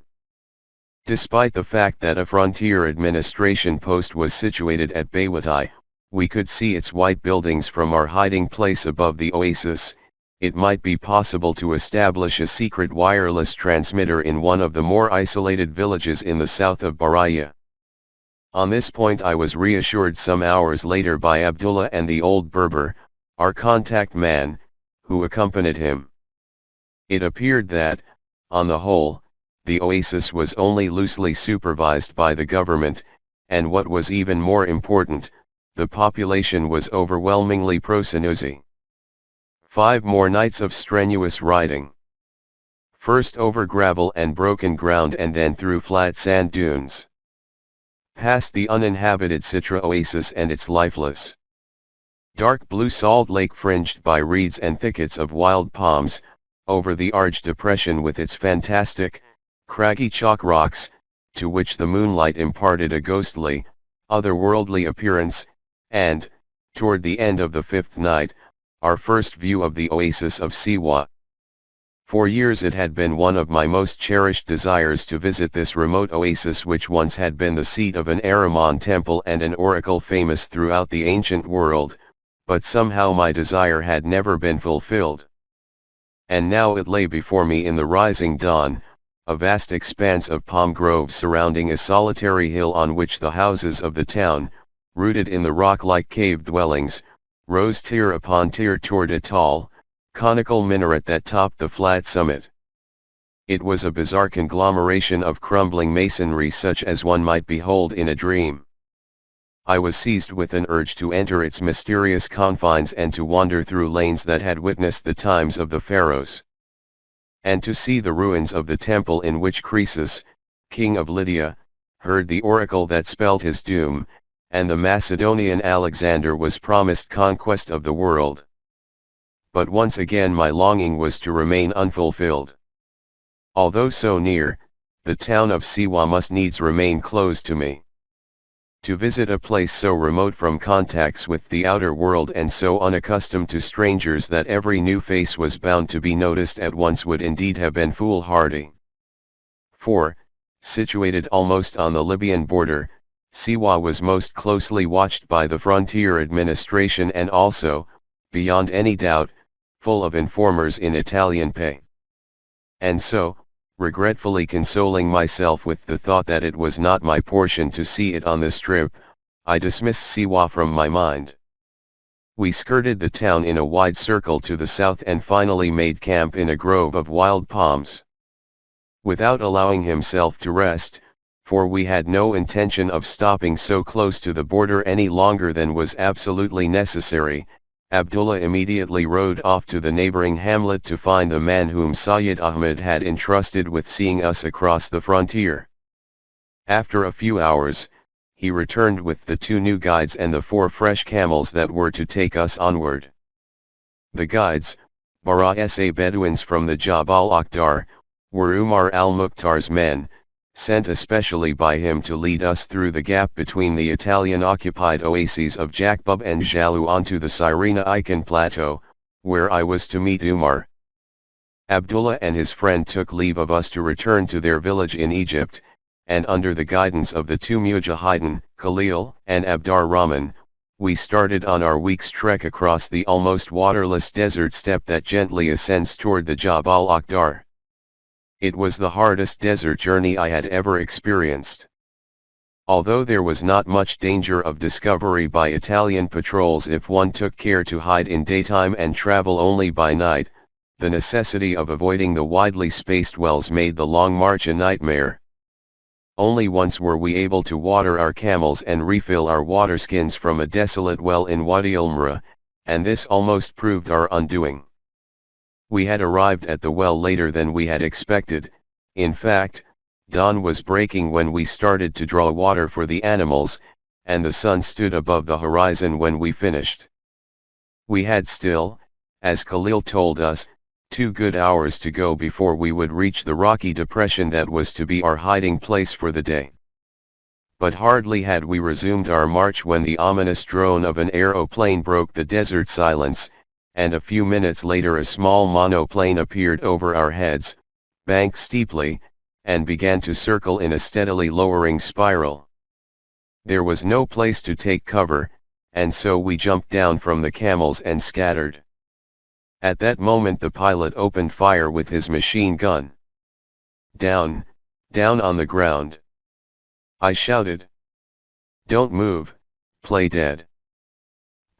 Despite the fact that a frontier administration post was situated at Baywatai, we could see its white buildings from our hiding place above the oasis. It might be possible to establish a secret wireless transmitter in one of the more isolated villages in the south of Baraya. On this point I was reassured some hours later by Abdullah and the old Berber, our contact man, who accompanied him. It appeared that, on the whole, the oasis was only loosely supervised by the government, and what was even more important, the population was overwhelmingly pro-Sanusi. 5 more nights of strenuous riding. First over gravel and broken ground and then through flat sand dunes. Past the uninhabited Sitra oasis and its lifeless, dark blue salt lake fringed by reeds and thickets of wild palms, over the Arj depression with its fantastic, craggy chalk rocks, to which the moonlight imparted a ghostly, otherworldly appearance, and, toward the end of the 5th night, our first view of the oasis of Siwa. For years it had been one of my most cherished desires to visit this remote oasis which once had been the seat of an Ahriman temple and an oracle famous throughout the ancient world, but somehow my desire had never been fulfilled. And now it lay before me in the rising dawn, a vast expanse of palm groves surrounding a solitary hill on which the houses of the town, rooted in the rock-like cave dwellings, rose tier upon tier toward a tall, conical minaret that topped the flat summit. It was a bizarre conglomeration of crumbling masonry such as one might behold in a dream. I was seized with an urge to enter its mysterious confines and to wander through lanes that had witnessed the times of the pharaohs, and to see the ruins of the temple in which Croesus, king of Lydia, heard the oracle that spelled his doom, and the Macedonian Alexander was promised conquest of the world. But once again my longing was to remain unfulfilled. Although so near, the town of Siwa must needs remain closed to me. To visit a place so remote from contacts with the outer world and so unaccustomed to strangers that every new face was bound to be noticed at once would indeed have been foolhardy. For, situated almost on the Libyan border, Siwa was most closely watched by the frontier administration and also, beyond any doubt, full of informers in Italian pay. And so, regretfully consoling myself with the thought that it was not my portion to see it on this trip, I dismissed Siwa from my mind. We skirted the town in a wide circle to the south and finally made camp in a grove of wild palms. Without allowing himself to rest, for we had no intention of stopping so close to the border any longer than was absolutely necessary, Abdullah immediately rode off to the neighboring hamlet to find the man whom Sayyid Ahmed had entrusted with seeing us across the frontier. After a few hours, he returned with the 2 new guides and the 4 fresh camels that were to take us onward. The guides, Bara-sa Bedouins from the Jabal Akhtar, were Umar al-Mukhtar's men, sent especially by him to lead us through the gap between the Italian-occupied oases of Jakbub and Jalu onto the Cyrena Ican Plateau, where I was to meet Umar. Abdullah and his friend took leave of us to return to their village in Egypt, and under the guidance of the two mujahideen, Khalil and Abdur Rahman, we started on our week's trek across the almost waterless desert steppe that gently ascends toward the Jabal Akhdar. It was the hardest desert journey I had ever experienced. Although there was not much danger of discovery by Italian patrols if one took care to hide in daytime and travel only by night, the necessity of avoiding the widely spaced wells made the long march a nightmare. Only once were we able to water our camels and refill our water skins from a desolate well in Wadi al-Mra, and this almost proved our undoing. We had arrived at the well later than we had expected. In fact, dawn was breaking when we started to draw water for the animals, and the sun stood above the horizon when we finished. We had still, as Khalil told us, 2 good hours to go before we would reach the rocky depression that was to be our hiding place for the day. But hardly had we resumed our march when the ominous drone of an aeroplane broke the desert silence, and a few minutes later a small monoplane appeared over our heads, banked steeply, and began to circle in a steadily lowering spiral. There was no place to take cover, and so we jumped down from the camels and scattered. At that moment the pilot opened fire with his machine gun. "Down, down on the ground!" I shouted. "Don't move, play dead."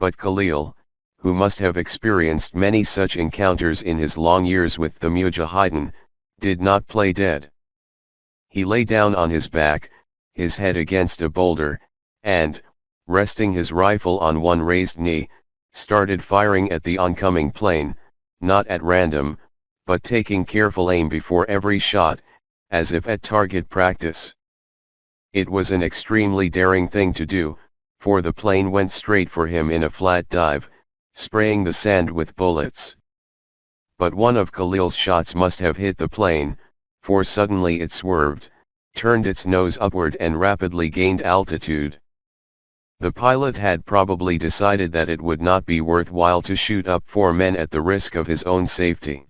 But Khalil, who must have experienced many such encounters in his long years with the Mujahideen, did not play dead. He lay down on his back, his head against a boulder, and, resting his rifle on one raised knee, started firing at the oncoming plane, not at random, but taking careful aim before every shot, as if at target practice. It was an extremely daring thing to do, for the plane went straight for him in a flat dive, spraying the sand with bullets. But one of Khalil's shots must have hit the plane, for suddenly it swerved, turned its nose upward and rapidly gained altitude. The pilot had probably decided that it would not be worthwhile to shoot up 4 men at the risk of his own safety.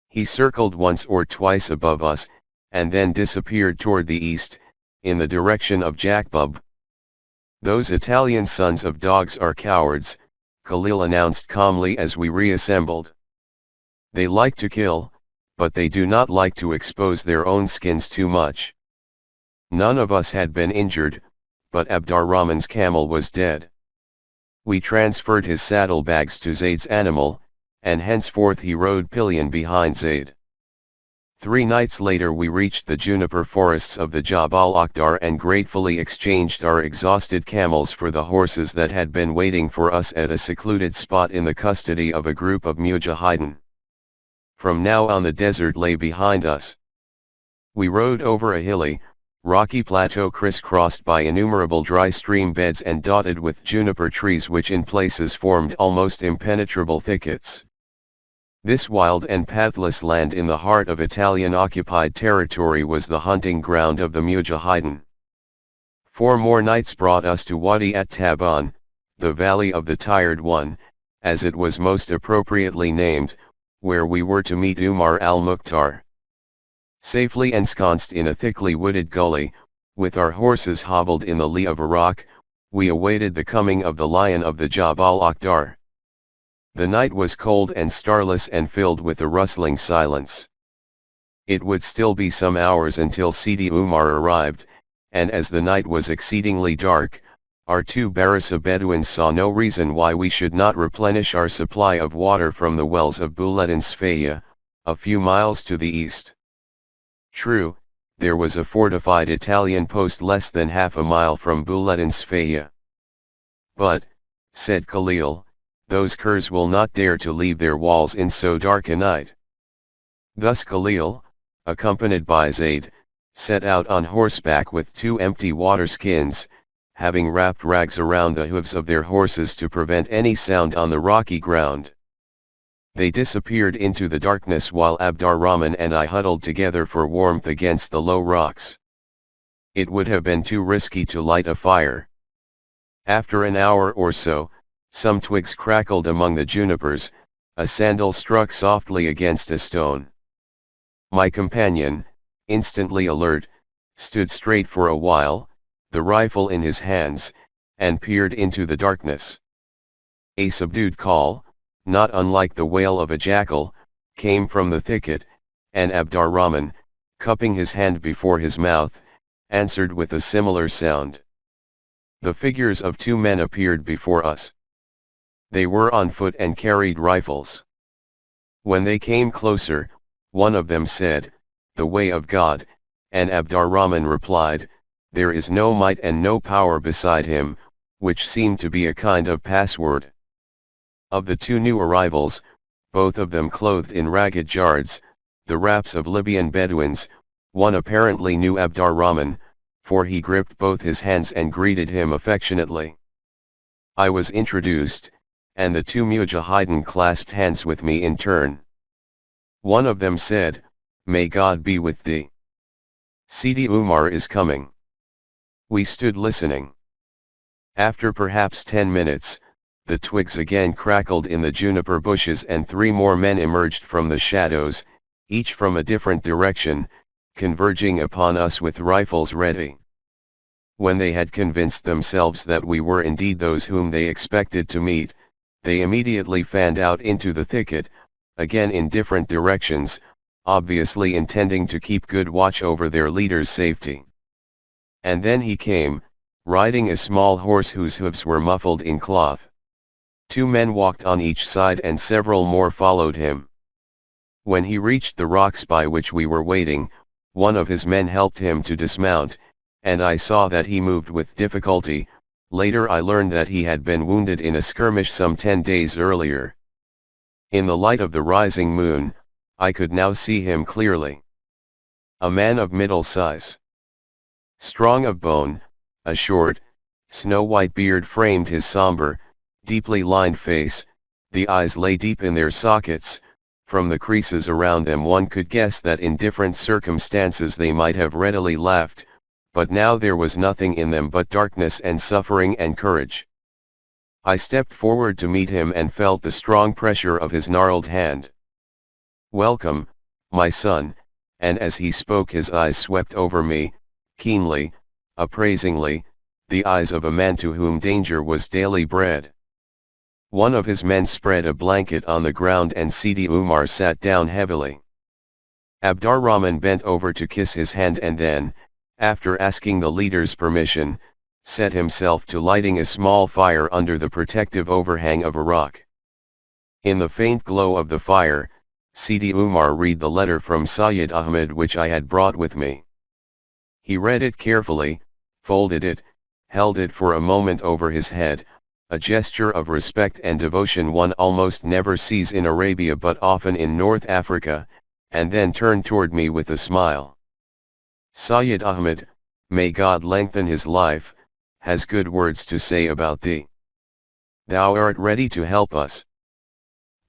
He circled once or twice above us, and then disappeared toward the east, in the direction of Jakbub. "Those Italian sons of dogs are cowards," Khalil announced calmly as we reassembled. "They like to kill, but they do not like to expose their own skins too much." None of us had been injured, but Abdur Rahman's camel was dead. We transferred his saddlebags to Zaid's animal, and henceforth he rode pillion behind Zaid. 3 nights later we reached the juniper forests of the Jabal Akhdar and gratefully exchanged our exhausted camels for the horses that had been waiting for us at a secluded spot in the custody of a group of mujahideen. From now on the desert lay behind us. We rode over a hilly, rocky plateau crisscrossed by innumerable dry stream beds and dotted with juniper trees which in places formed almost impenetrable thickets. This wild and pathless land in the heart of Italian-occupied territory was the hunting ground of the Mujahideen. 4 more nights brought us to Wadi at-Taban, the Valley of the Tired One, as it was most appropriately named, where we were to meet Umar al-Mukhtar. Safely ensconced in a thickly wooded gully, with our horses hobbled in the lee of a rock, we awaited the coming of the lion of the Jabal Akhdar. The night was cold and starless and filled with a rustling silence. It would still be some hours until Sidi Umar arrived, and as the night was exceedingly dark, our 2 Barasa Bedouins saw no reason why we should not replenish our supply of water from the wells of Bouletin Sfaya, a few miles to the east. True, there was a fortified Italian post less than half a mile from Bouletin Sfaya. "But," said Khalil, "those curs will not dare to leave their walls in so dark a night." Thus Khalil, accompanied by Zaid, set out on horseback with 2 empty water skins, having wrapped rags around the hooves of their horses to prevent any sound on the rocky ground. They disappeared into the darkness while Abdur Rahman and I huddled together for warmth against the low rocks. It would have been too risky to light a fire. After an hour or so, some twigs crackled among the junipers, A sandal struck softly against a stone. My companion, instantly alert, stood straight for a while, the rifle in his hands, and peered into the darkness. A subdued call, not unlike the wail of a jackal, came from the thicket, and Abdurrahman, cupping his hand before his mouth, answered with a similar sound. The figures of two men appeared before us. They were on foot and carried rifles. When they came closer, one of them said, "The way of God," and Abdurrahman replied, "There is no might and no power beside him," which seemed to be a kind of password. Of the two new arrivals, both of them clothed in ragged jards, the wraps of Libyan Bedouins, one apparently knew Abdurrahman, for he gripped both his hands and greeted him affectionately. I was introduced, and the two mujahideen clasped hands with me in turn. One of them said, "May God be with thee. Sidi Umar is coming." We stood listening. After perhaps 10 minutes, the twigs again crackled in the juniper bushes and 3 more men emerged from the shadows, each from a different direction, converging upon us with rifles ready. When they had convinced themselves that we were indeed those whom they expected to meet, they immediately fanned out into the thicket, again in different directions, obviously intending to keep good watch over their leader's safety. And then he came, riding a small horse whose hooves were muffled in cloth. 2 men walked on each side and several more followed him. When he reached the rocks by which we were waiting, one of his men helped him to dismount, and I saw that he moved with difficulty. Later I learned that he had been wounded in a skirmish some 10 days earlier. In the light of the rising moon, I could now see him clearly. A man of middle size. Strong of bone, a short, snow-white beard framed his somber, deeply lined face, the eyes lay deep in their sockets. From the creases around them one could guess that in different circumstances they might have readily laughed, but now there was nothing in them but darkness and suffering and courage. I stepped forward to meet him and felt the strong pressure of his gnarled hand. "Welcome, my son," and as he spoke his eyes swept over me, keenly, appraisingly, the eyes of a man to whom danger was daily bread. One of his men spread a blanket on the ground and Sidi Umar sat down heavily. Abdurrahman bent over to kiss his hand and then, after asking the leader's permission, set himself to lighting a small fire under the protective overhang of a rock. In the faint glow of the fire, Sidi Umar read the letter from Sayyid Ahmed which I had brought with me. He read it carefully, folded it, held it for a moment over his head, a gesture of respect and devotion one almost never sees in Arabia but often in North Africa, and then turned toward me with a smile. "Sayyid Ahmed, may God lengthen his life, has good words to say about thee. Thou art ready to help us.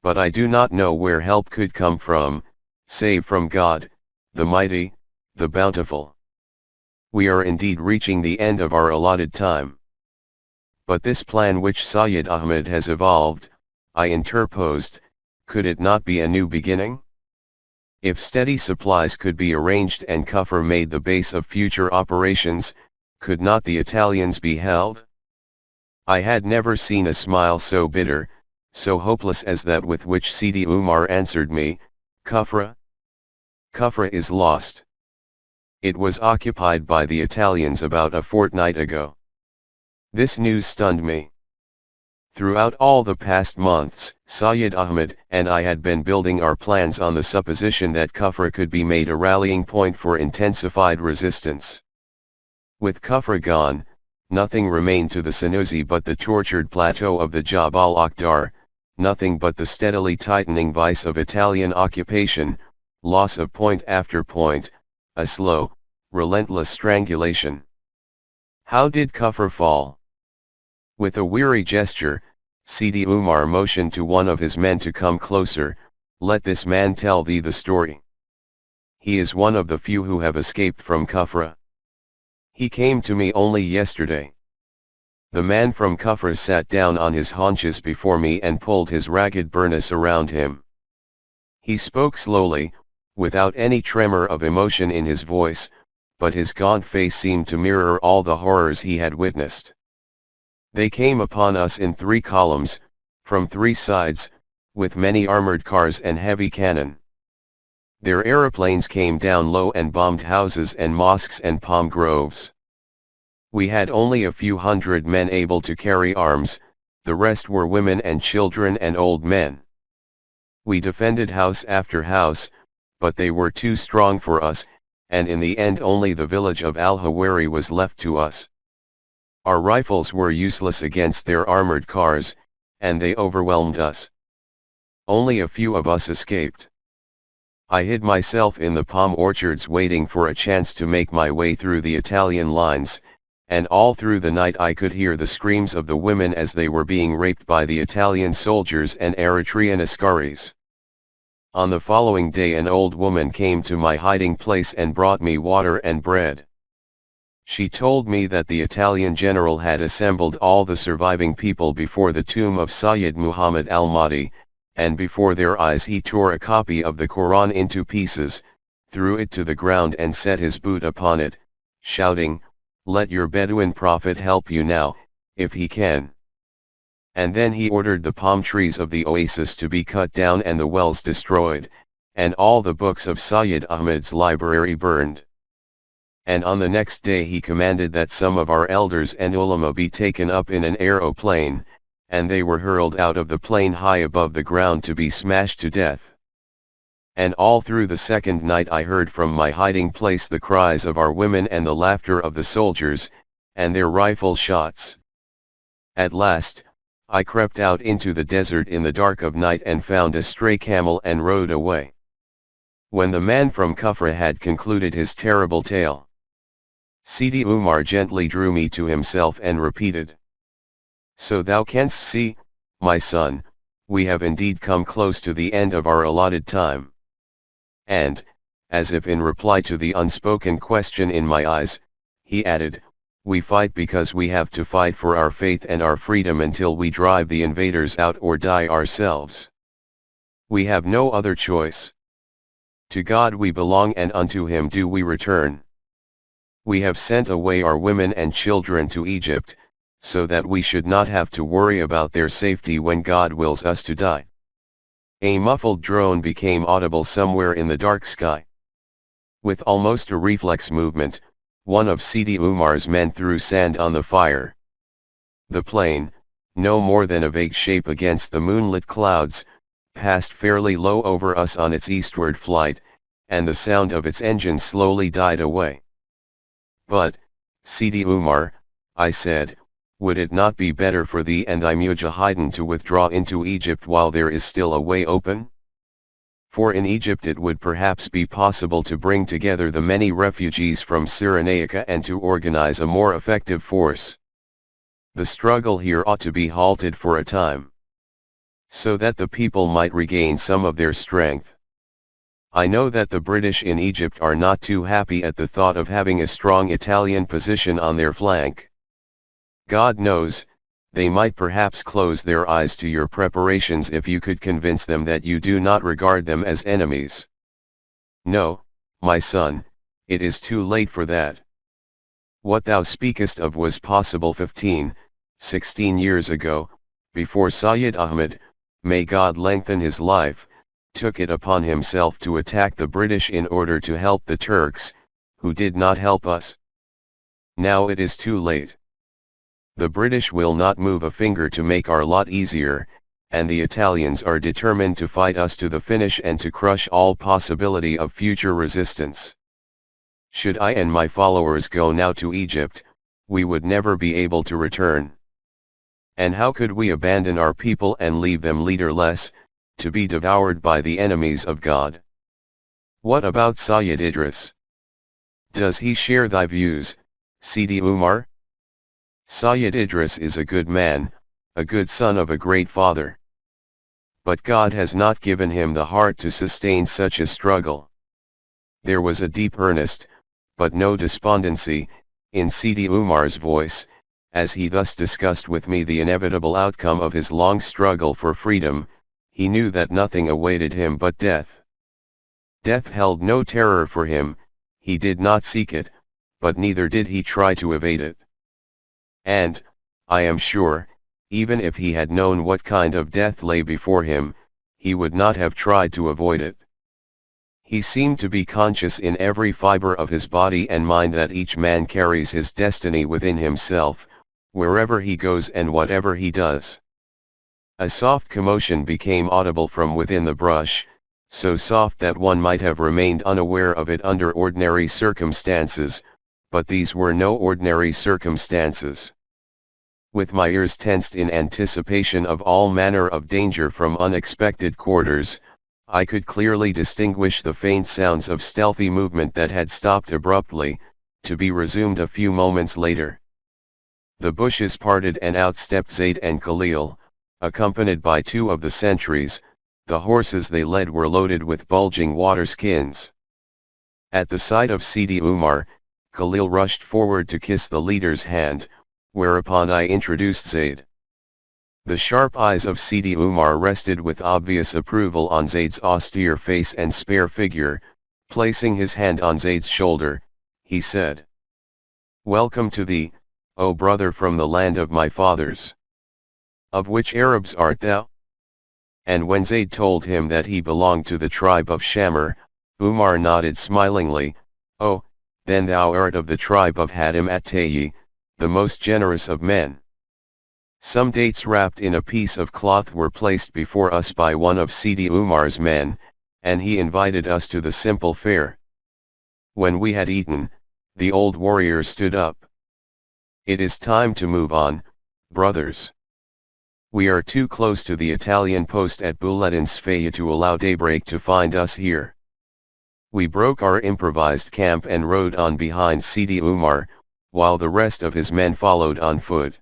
But I do not know where help could come from, save from God, the mighty, the bountiful. We are indeed reaching the end of our allotted time. But this plan which Sayyid Ahmed has evolved," I interposed, "could it not be a new beginning? If steady supplies could be arranged and Kufr made the base of future operations, could not the Italians be held?" I had never seen a smile so bitter, so hopeless as that with which Sidi Umar answered me, "Kufra? Kufra is lost. It was occupied by the Italians about a fortnight ago." This news stunned me. Throughout all the past months, Sayyid Ahmed and I had been building our plans on the supposition that Kufra could be made a rallying point for intensified resistance. With Kufra gone, nothing remained to the Senussi but the tortured plateau of the Jabal Akhdar, nothing but the steadily tightening vice of Italian occupation, loss of point after point, a slow, relentless strangulation. How did Kufra fall? With a weary gesture, Sidi Umar motioned to one of his men to come closer. "Let this man tell thee the story. He is one of the few who have escaped from Kufra. He came to me only yesterday." The man from Kufr sat down on his haunches before me and pulled his ragged burnous around him. He spoke slowly, without any tremor of emotion in his voice, but his gaunt face seemed to mirror all the horrors he had witnessed. They came upon us in 3 columns, from 3 sides, with many armored cars and heavy cannon. Their aeroplanes came down low and bombed houses and mosques and palm groves. We had only a few hundred men able to carry arms, the rest were women and children and old men. We defended house after house, but they were too strong for us, and in the end only the village of Al-Hawari was left to us. Our rifles were useless against their armored cars, and they overwhelmed us. Only a few of us escaped. I hid myself in the palm orchards waiting for a chance to make my way through the Italian lines, and all through the night I could hear the screams of the women as they were being raped by the Italian soldiers and Eritrean askaris. On the following day an old woman came to my hiding place and brought me water and bread. She told me that the Italian general had assembled all the surviving people before the tomb of Sayyid Muhammad al-Mahdi, and before their eyes he tore a copy of the Quran into pieces, threw it to the ground and set his boot upon it, shouting, "Let your Bedouin prophet help you now, if he can." And then he ordered the palm trees of the oasis to be cut down and the wells destroyed, and all the books of Sayyid Ahmed's library burned. And on the next day he commanded that some of our elders and ulama be taken up in an aeroplane, and they were hurled out of the plane high above the ground to be smashed to death. And all through the second night I heard from my hiding place the cries of our women and the laughter of the soldiers, and their rifle shots. At last, I crept out into the desert in the dark of night and found a stray camel and rode away. When the man from Kufra had concluded his terrible tale, Sidi Umar gently drew me to himself and repeated, "So thou canst see, my son, we have indeed come close to the end of our allotted time." And, as if in reply to the unspoken question in my eyes, he added, "We fight because we have to fight for our faith and our freedom until we drive the invaders out or die ourselves. We have no other choice. To God we belong and unto Him do we return. We have sent away our women and children to Egypt, so that we should not have to worry about their safety when God wills us to die." A muffled drone became audible somewhere in the dark sky. With almost a reflex movement, one of Sidi Umar's men threw sand on the fire. The plane, no more than a vague shape against the moonlit clouds, passed fairly low over us on its eastward flight, and the sound of its engine slowly died away. "But, Sidi Umar," I said, "would it not be better for thee and thy mujahideen to withdraw into Egypt while there is still a way open? For in Egypt it would perhaps be possible to bring together the many refugees from Cyrenaica and to organize a more effective force. The struggle here ought to be halted for a time, so that the people might regain some of their strength. I know that the British in Egypt are not too happy at the thought of having a strong Italian position on their flank. God knows, they might perhaps close their eyes to your preparations if you could convince them that you do not regard them as enemies. No, my son, it is too late for that. What thou speakest of was possible 15-16 years ago, before Sayyid Ahmed, may God lengthen his life, took it upon himself to attack the British in order to help the Turks, who did not help us. Now it is too late. The British will not move a finger to make our lot easier, and the Italians are determined to fight us to the finish and to crush all possibility of future resistance. Should I and my followers go now to Egypt, we would never be able to return. And how could we abandon our people and leave them leaderless, to be devoured by the enemies of God? What about Sayyid Idris? Does he share thy views, Sidi Umar? Sayyid Idris is a good man, a good son of a great father. But God has not given him the heart to sustain such a struggle." There was a deep earnest, but no despondency, in Sidi Umar's voice, as he thus discussed with me the inevitable outcome of his long struggle for freedom, he knew that nothing awaited him but death. Death held no terror for him, he did not seek it, but neither did he try to evade it. And, I am sure, even if he had known what kind of death lay before him, he would not have tried to avoid it. He seemed to be conscious in every fiber of his body and mind that each man carries his destiny within himself, wherever he goes and whatever he does. A soft commotion became audible from within the brush, so soft that one might have remained unaware of it under ordinary circumstances, but these were no ordinary circumstances. With my ears tensed in anticipation of all manner of danger from unexpected quarters, I could clearly distinguish the faint sounds of stealthy movement that had stopped abruptly, to be resumed a few moments later. The bushes parted and out stepped Zayd and Khalil, accompanied by two of the sentries. The horses they led were loaded with bulging water skins. At the sight of Sidi Umar, Khalil rushed forward to kiss the leader's hand, whereupon I introduced Zayd. The sharp eyes of Sidi Umar rested with obvious approval on Zayd's austere face and spare figure. Placing his hand on Zayd's shoulder, he said, "Welcome to thee, O brother from the land of my fathers. Of which Arabs art thou?" And when Zayd told him that he belonged to the tribe of Shamir, Umar nodded smilingly, "Oh, then thou art of the tribe of Hadim at-Tayyi, the most generous of men." Some dates wrapped in a piece of cloth were placed before us by one of Sidi Umar's men, and he invited us to the simple fare. When we had eaten, the old warrior stood up. "It is time to move on, brothers. We are too close to the Italian post at Buletin Sfaya to allow daybreak to find us here." We broke our improvised camp and rode on behind Sidi Umar, while the rest of his men followed on foot.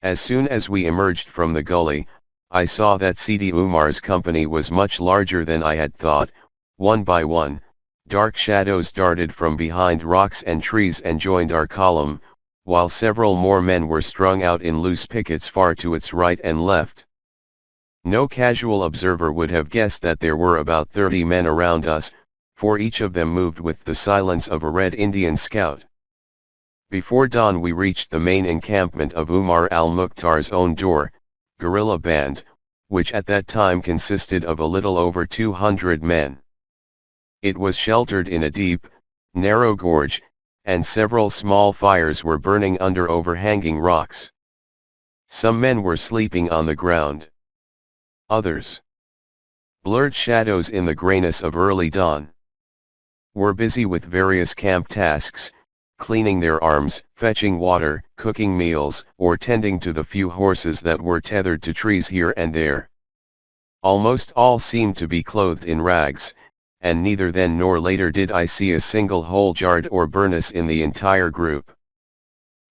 As soon as we emerged from the gully, I saw that Sidi Umar's company was much larger than I had thought. One by one, dark shadows darted from behind rocks and trees and joined our column, while several more men were strung out in loose pickets far to its right and left. No casual observer would have guessed that there were about 30 men around us, for each of them moved with the silence of a Red Indian scout. Before dawn we reached the main encampment of Umar al-Mukhtar's own door, guerrilla band, which at that time consisted of a little over 200 men. It was sheltered in a deep, narrow gorge, and several small fires were burning under overhanging rocks. Some men were sleeping on the ground. Others, blurred shadows in the grayness of early dawn, were busy with various camp tasks, cleaning their arms, fetching water, cooking meals, or tending to the few horses that were tethered to trees here and there. Almost all seemed to be clothed in rags, and neither then nor later did I see a single hole jarred or burnous in the entire group.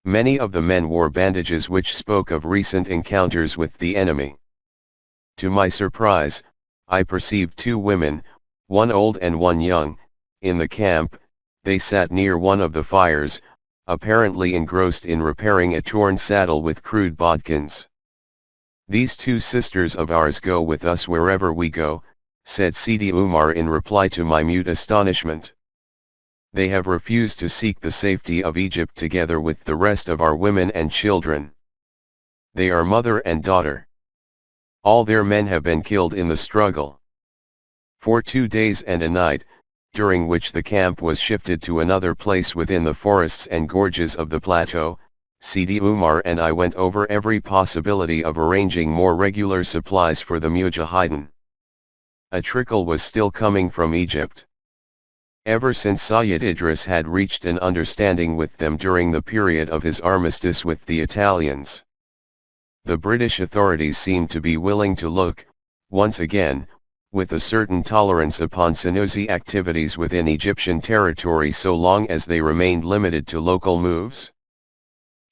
Many of the men wore bandages which spoke of recent encounters with the enemy. To my surprise, I perceived two women, one old and one young, in the camp. They sat near one of the fires, apparently engrossed in repairing a torn saddle with crude bodkins. "These two sisters of ours go with us wherever we go," said Sidi Umar in reply to my mute astonishment. "They have refused to seek the safety of Egypt together with the rest of our women and children. They are mother and daughter. All their men have been killed in the struggle." For 2 days and a night, during which the camp was shifted to another place within the forests and gorges of the plateau, Sidi Umar and I went over every possibility of arranging more regular supplies for the Mujahideen. A trickle was still coming from Egypt. Ever since Sayyid Idris had reached an understanding with them during the period of his armistice with the Italians, the British authorities seemed to be willing to look, once again, with a certain tolerance upon Senussi activities within Egyptian territory so long as they remained limited to local moves.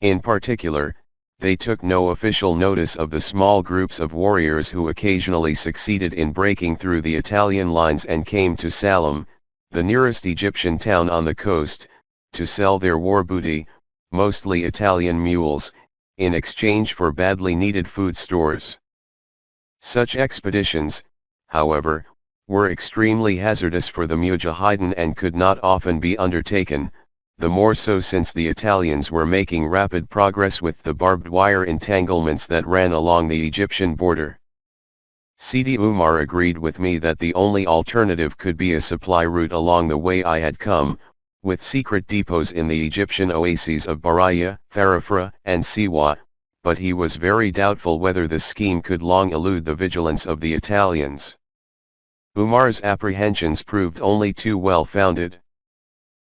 In particular, they took no official notice of the small groups of warriors who occasionally succeeded in breaking through the Italian lines and came to Salem, the nearest Egyptian town on the coast, to sell their war booty, mostly Italian mules, in exchange for badly needed food stores. Such expeditions, however, were extremely hazardous for the Mujahideen and could not often be undertaken, the more so since the Italians were making rapid progress with the barbed wire entanglements that ran along the Egyptian border. Sidi Umar agreed with me that the only alternative could be a supply route along the way I had come, with secret depots in the Egyptian oases of Baraya, Farafra, and Siwa, but he was very doubtful whether the scheme could long elude the vigilance of the Italians. Umar's apprehensions proved only too well founded.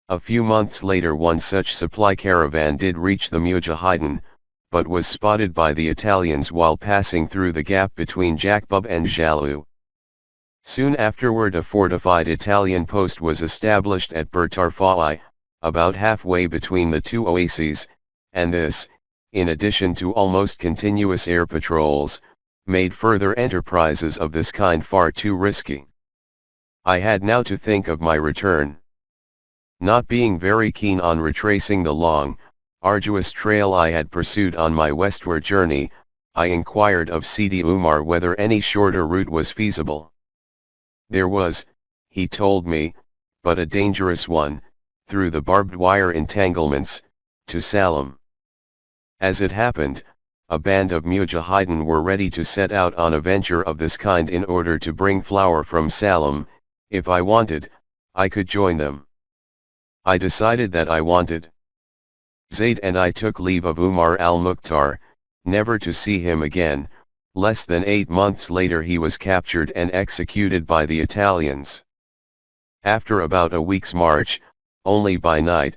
A few months later one such supply caravan did reach the Mujahideen, but was spotted by the Italians while passing through the gap between Jakbub and Jalu. Soon afterward a fortified Italian post was established at Bertarfai, about halfway between the two oases, and this, in addition to almost continuous air patrols, made further enterprises of this kind far too risky. I had now to think of my return. Not being very keen on retracing the long, arduous trail I had pursued on my westward journey, I inquired of Sidi Umar whether any shorter route was feasible. There was, he told me, but a dangerous one, through the barbed wire entanglements, to Salem. As it happened, a band of Mujahideen were ready to set out on a venture of this kind in order to bring flour from Salem. If I wanted, I could join them. I decided that I wanted. Zayd and I took leave of Umar al-Mukhtar, never to see him again. Less than 8 months later he was captured and executed by the Italians. After about a week's march, only by night,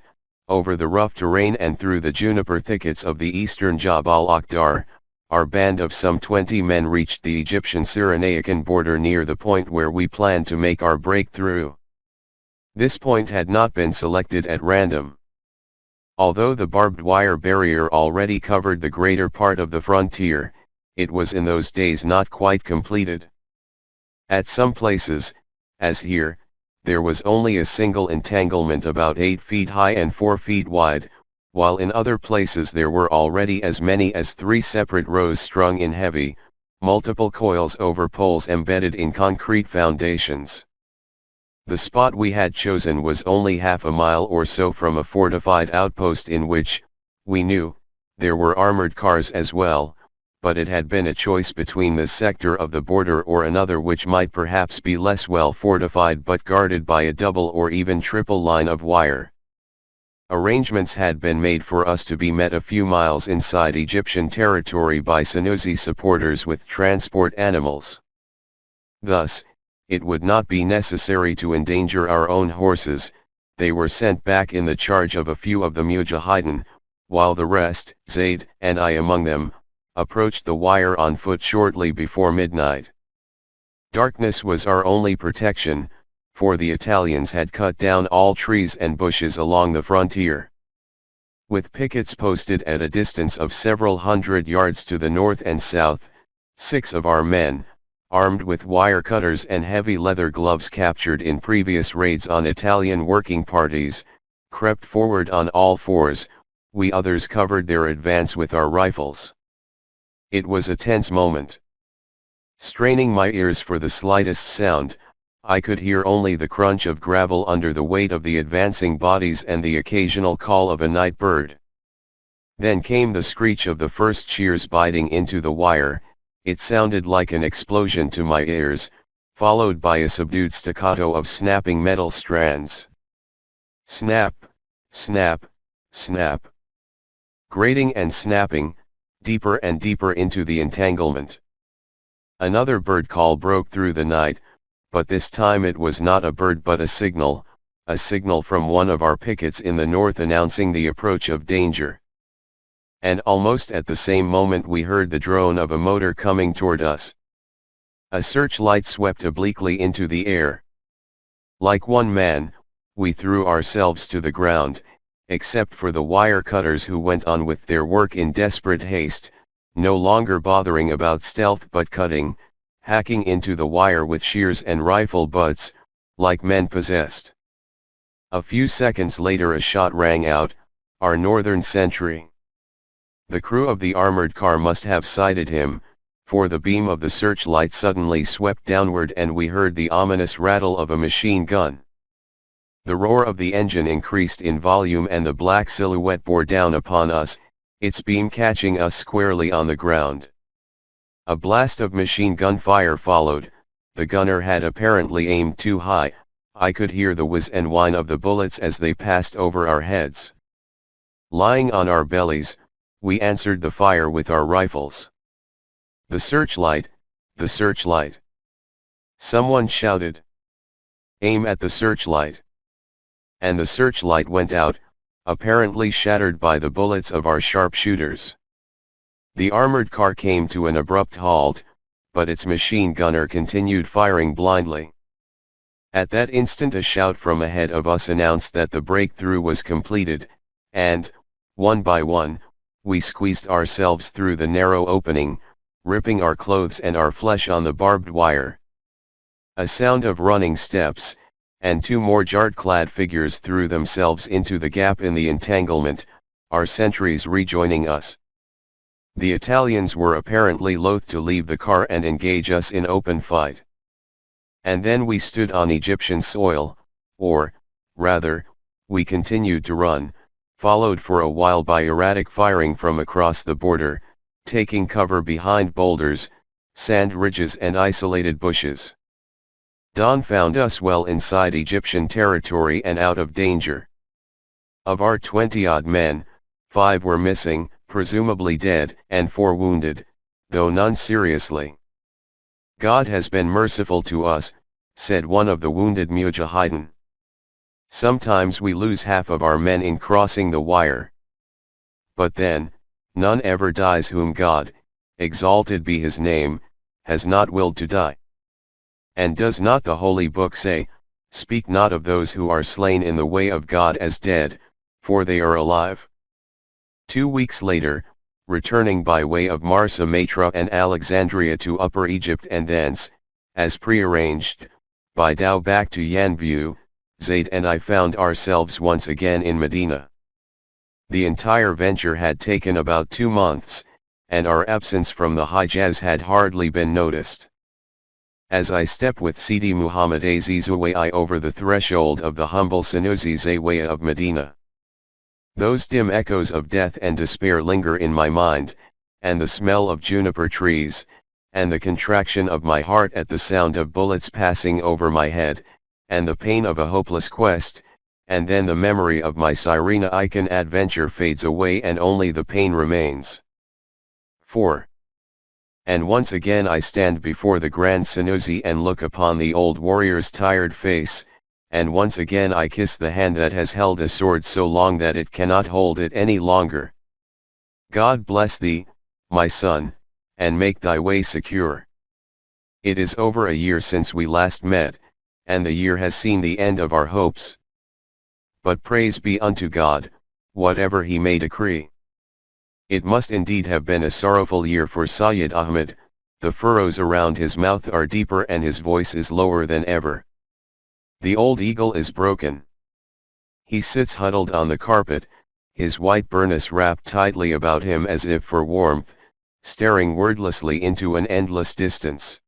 over the rough terrain and through the juniper thickets of the eastern Jabal Akhdar, our band of some 20 men reached the Egyptian-Cyrenaican border near the point where we planned to make our breakthrough. This point had not been selected at random. Although the barbed wire barrier already covered the greater part of the frontier, it was in those days not quite completed. At some places, as here, there was only a single entanglement about 8 feet high and 4 feet wide, while in other places there were already as many as 3 separate rows strung in heavy, multiple coils over poles embedded in concrete foundations. The spot we had chosen was only half a mile or so from a fortified outpost in which, we knew, there were armored cars as well, but it had been a choice between this sector of the border or another which might perhaps be less well fortified but guarded by a double or even triple line of wire. Arrangements had been made for us to be met a few miles inside Egyptian territory by Senussi supporters with transport animals. Thus, it would not be necessary to endanger our own horses. They were sent back in the charge of a few of the Mujahideen, while the rest, Zayd and I among them, approached the wire on foot shortly before midnight. Darkness was our only protection, for the Italians had cut down all trees and bushes along the frontier. With pickets posted at a distance of several hundred yards to the north and south, 6 of our men, armed with wire cutters and heavy leather gloves captured in previous raids on Italian working parties, crept forward on all fours. We others covered their advance with our rifles. It was a tense moment. Straining my ears for the slightest sound, I could hear only the crunch of gravel under the weight of the advancing bodies and the occasional call of a night bird. Then came the screech of the first shears biting into the wire. It sounded like an explosion to my ears, followed by a subdued staccato of snapping metal strands. Snap, snap, snap. Grating and snapping, deeper and deeper into the entanglement. Another bird call broke through the night, but this time it was not a bird but a signal from one of our pickets in the north announcing the approach of danger. And almost at the same moment we heard the drone of a motor coming toward us. A searchlight swept obliquely into the air. Like one man, we threw ourselves to the ground, except for the wire cutters who went on with their work in desperate haste, no longer bothering about stealth but cutting, hacking into the wire with shears and rifle butts, like men possessed. A few seconds later a shot rang out, our northern sentry. The crew of the armored car must have sighted him, for the beam of the searchlight suddenly swept downward and we heard the ominous rattle of a machine gun. The roar of the engine increased in volume and the black silhouette bore down upon us, its beam catching us squarely on the ground. A blast of machine gun fire followed. The gunner had apparently aimed too high. I could hear the whiz and whine of the bullets as they passed over our heads. Lying on our bellies, we answered the fire with our rifles. The searchlight, the searchlight. Someone shouted. Aim at the searchlight. And the searchlight went out, apparently shattered by the bullets of our sharpshooters. The armored car came to an abrupt halt, but its machine gunner continued firing blindly. At that instant a shout from ahead of us announced that the breakthrough was completed, and, one by one, we squeezed ourselves through the narrow opening, ripping our clothes and our flesh on the barbed wire. A sound of running steps, and two more jart-clad figures threw themselves into the gap in the entanglement, our sentries rejoining us. The Italians were apparently loath to leave the car and engage us in open fight. And then we stood on Egyptian soil, or, rather, we continued to run, followed for a while by erratic firing from across the border, taking cover behind boulders, sand ridges and isolated bushes. Dawn found us well inside Egyptian territory and out of danger. Of our 20-odd men, 5 were missing, presumably dead, and 4 wounded, though none seriously. God has been merciful to us, said one of the wounded mujahideen. Sometimes we lose half of our men in crossing the wire. But then, none ever dies whom God, exalted be his name, has not willed to die. And does not the Holy Book say, speak not of those who are slain in the way of God as dead, for they are alive? 2 weeks later, returning by way of Marsa Matra and Alexandria to Upper Egypt and thence, as prearranged, by dhow back to Yanbu, Zayd and I found ourselves once again in Medina. The entire venture had taken about 2 months, and our absence from the Hijaz had hardly been noticed. As I step with Sidi Muhammad Azizawai over the threshold of the humble Sanusi Zawaya of Medina, those dim echoes of death and despair linger in my mind, and the smell of juniper trees, and the contraction of my heart at the sound of bullets passing over my head, and the pain of a hopeless quest, and then the memory of my Cyrenaican adventure fades away and only the pain remains. 4. And once again I stand before the Grand Sanusi and look upon the old warrior's tired face, and once again I kiss the hand that has held a sword so long that it cannot hold it any longer. God bless thee, my son, and make thy way secure. It is over a year since we last met, and the year has seen the end of our hopes. But praise be unto God, whatever he may decree. It must indeed have been a sorrowful year for Sayyid Ahmed. The furrows around his mouth are deeper and his voice is lower than ever. The old eagle is broken. He sits huddled on the carpet, his white burnous wrapped tightly about him as if for warmth, staring wordlessly into an endless distance.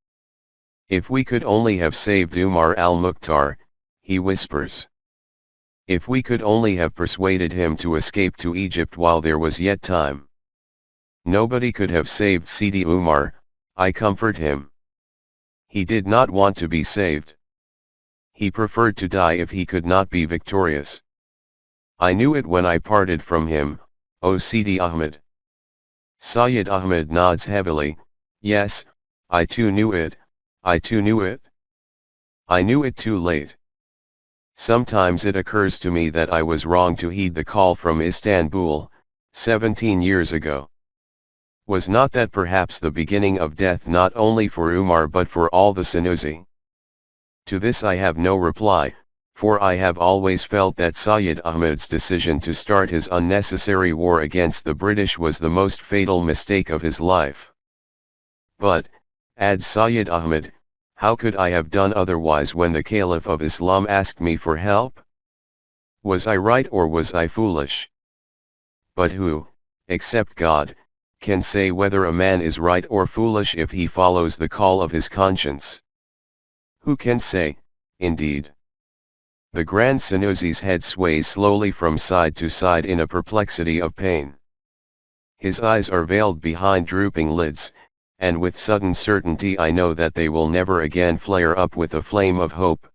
If we could only have saved Umar al-Mukhtar, he whispers. If we could only have persuaded him to escape to Egypt while there was yet time. Nobody could have saved Sidi Umar, I comfort him. He did not want to be saved. He preferred to die if he could not be victorious. I knew it when I parted from him, O Sidi Ahmed. Sayyid Ahmed nods heavily. Yes, I too knew it, I too knew it. I knew it too late. Sometimes it occurs to me that I was wrong to heed the call from Istanbul, 17 years ago. Was not that perhaps the beginning of death not only for Umar but for all the Sanusi? To this I have no reply, for I have always felt that Sayyid Ahmed's decision to start his unnecessary war against the British was the most fatal mistake of his life. But, adds Sayyid Ahmed, how could I have done otherwise when the Caliph of Islam asked me for help? Was I right or was I foolish? but who, except God, can say whether a man is right or foolish if he follows the call of his conscience? Who can say, indeed? The Grand Senushi's head sways slowly from side to side in a perplexity of pain. His eyes are veiled behind drooping lids, and with sudden certainty I know that they will never again flare up with a flame of hope,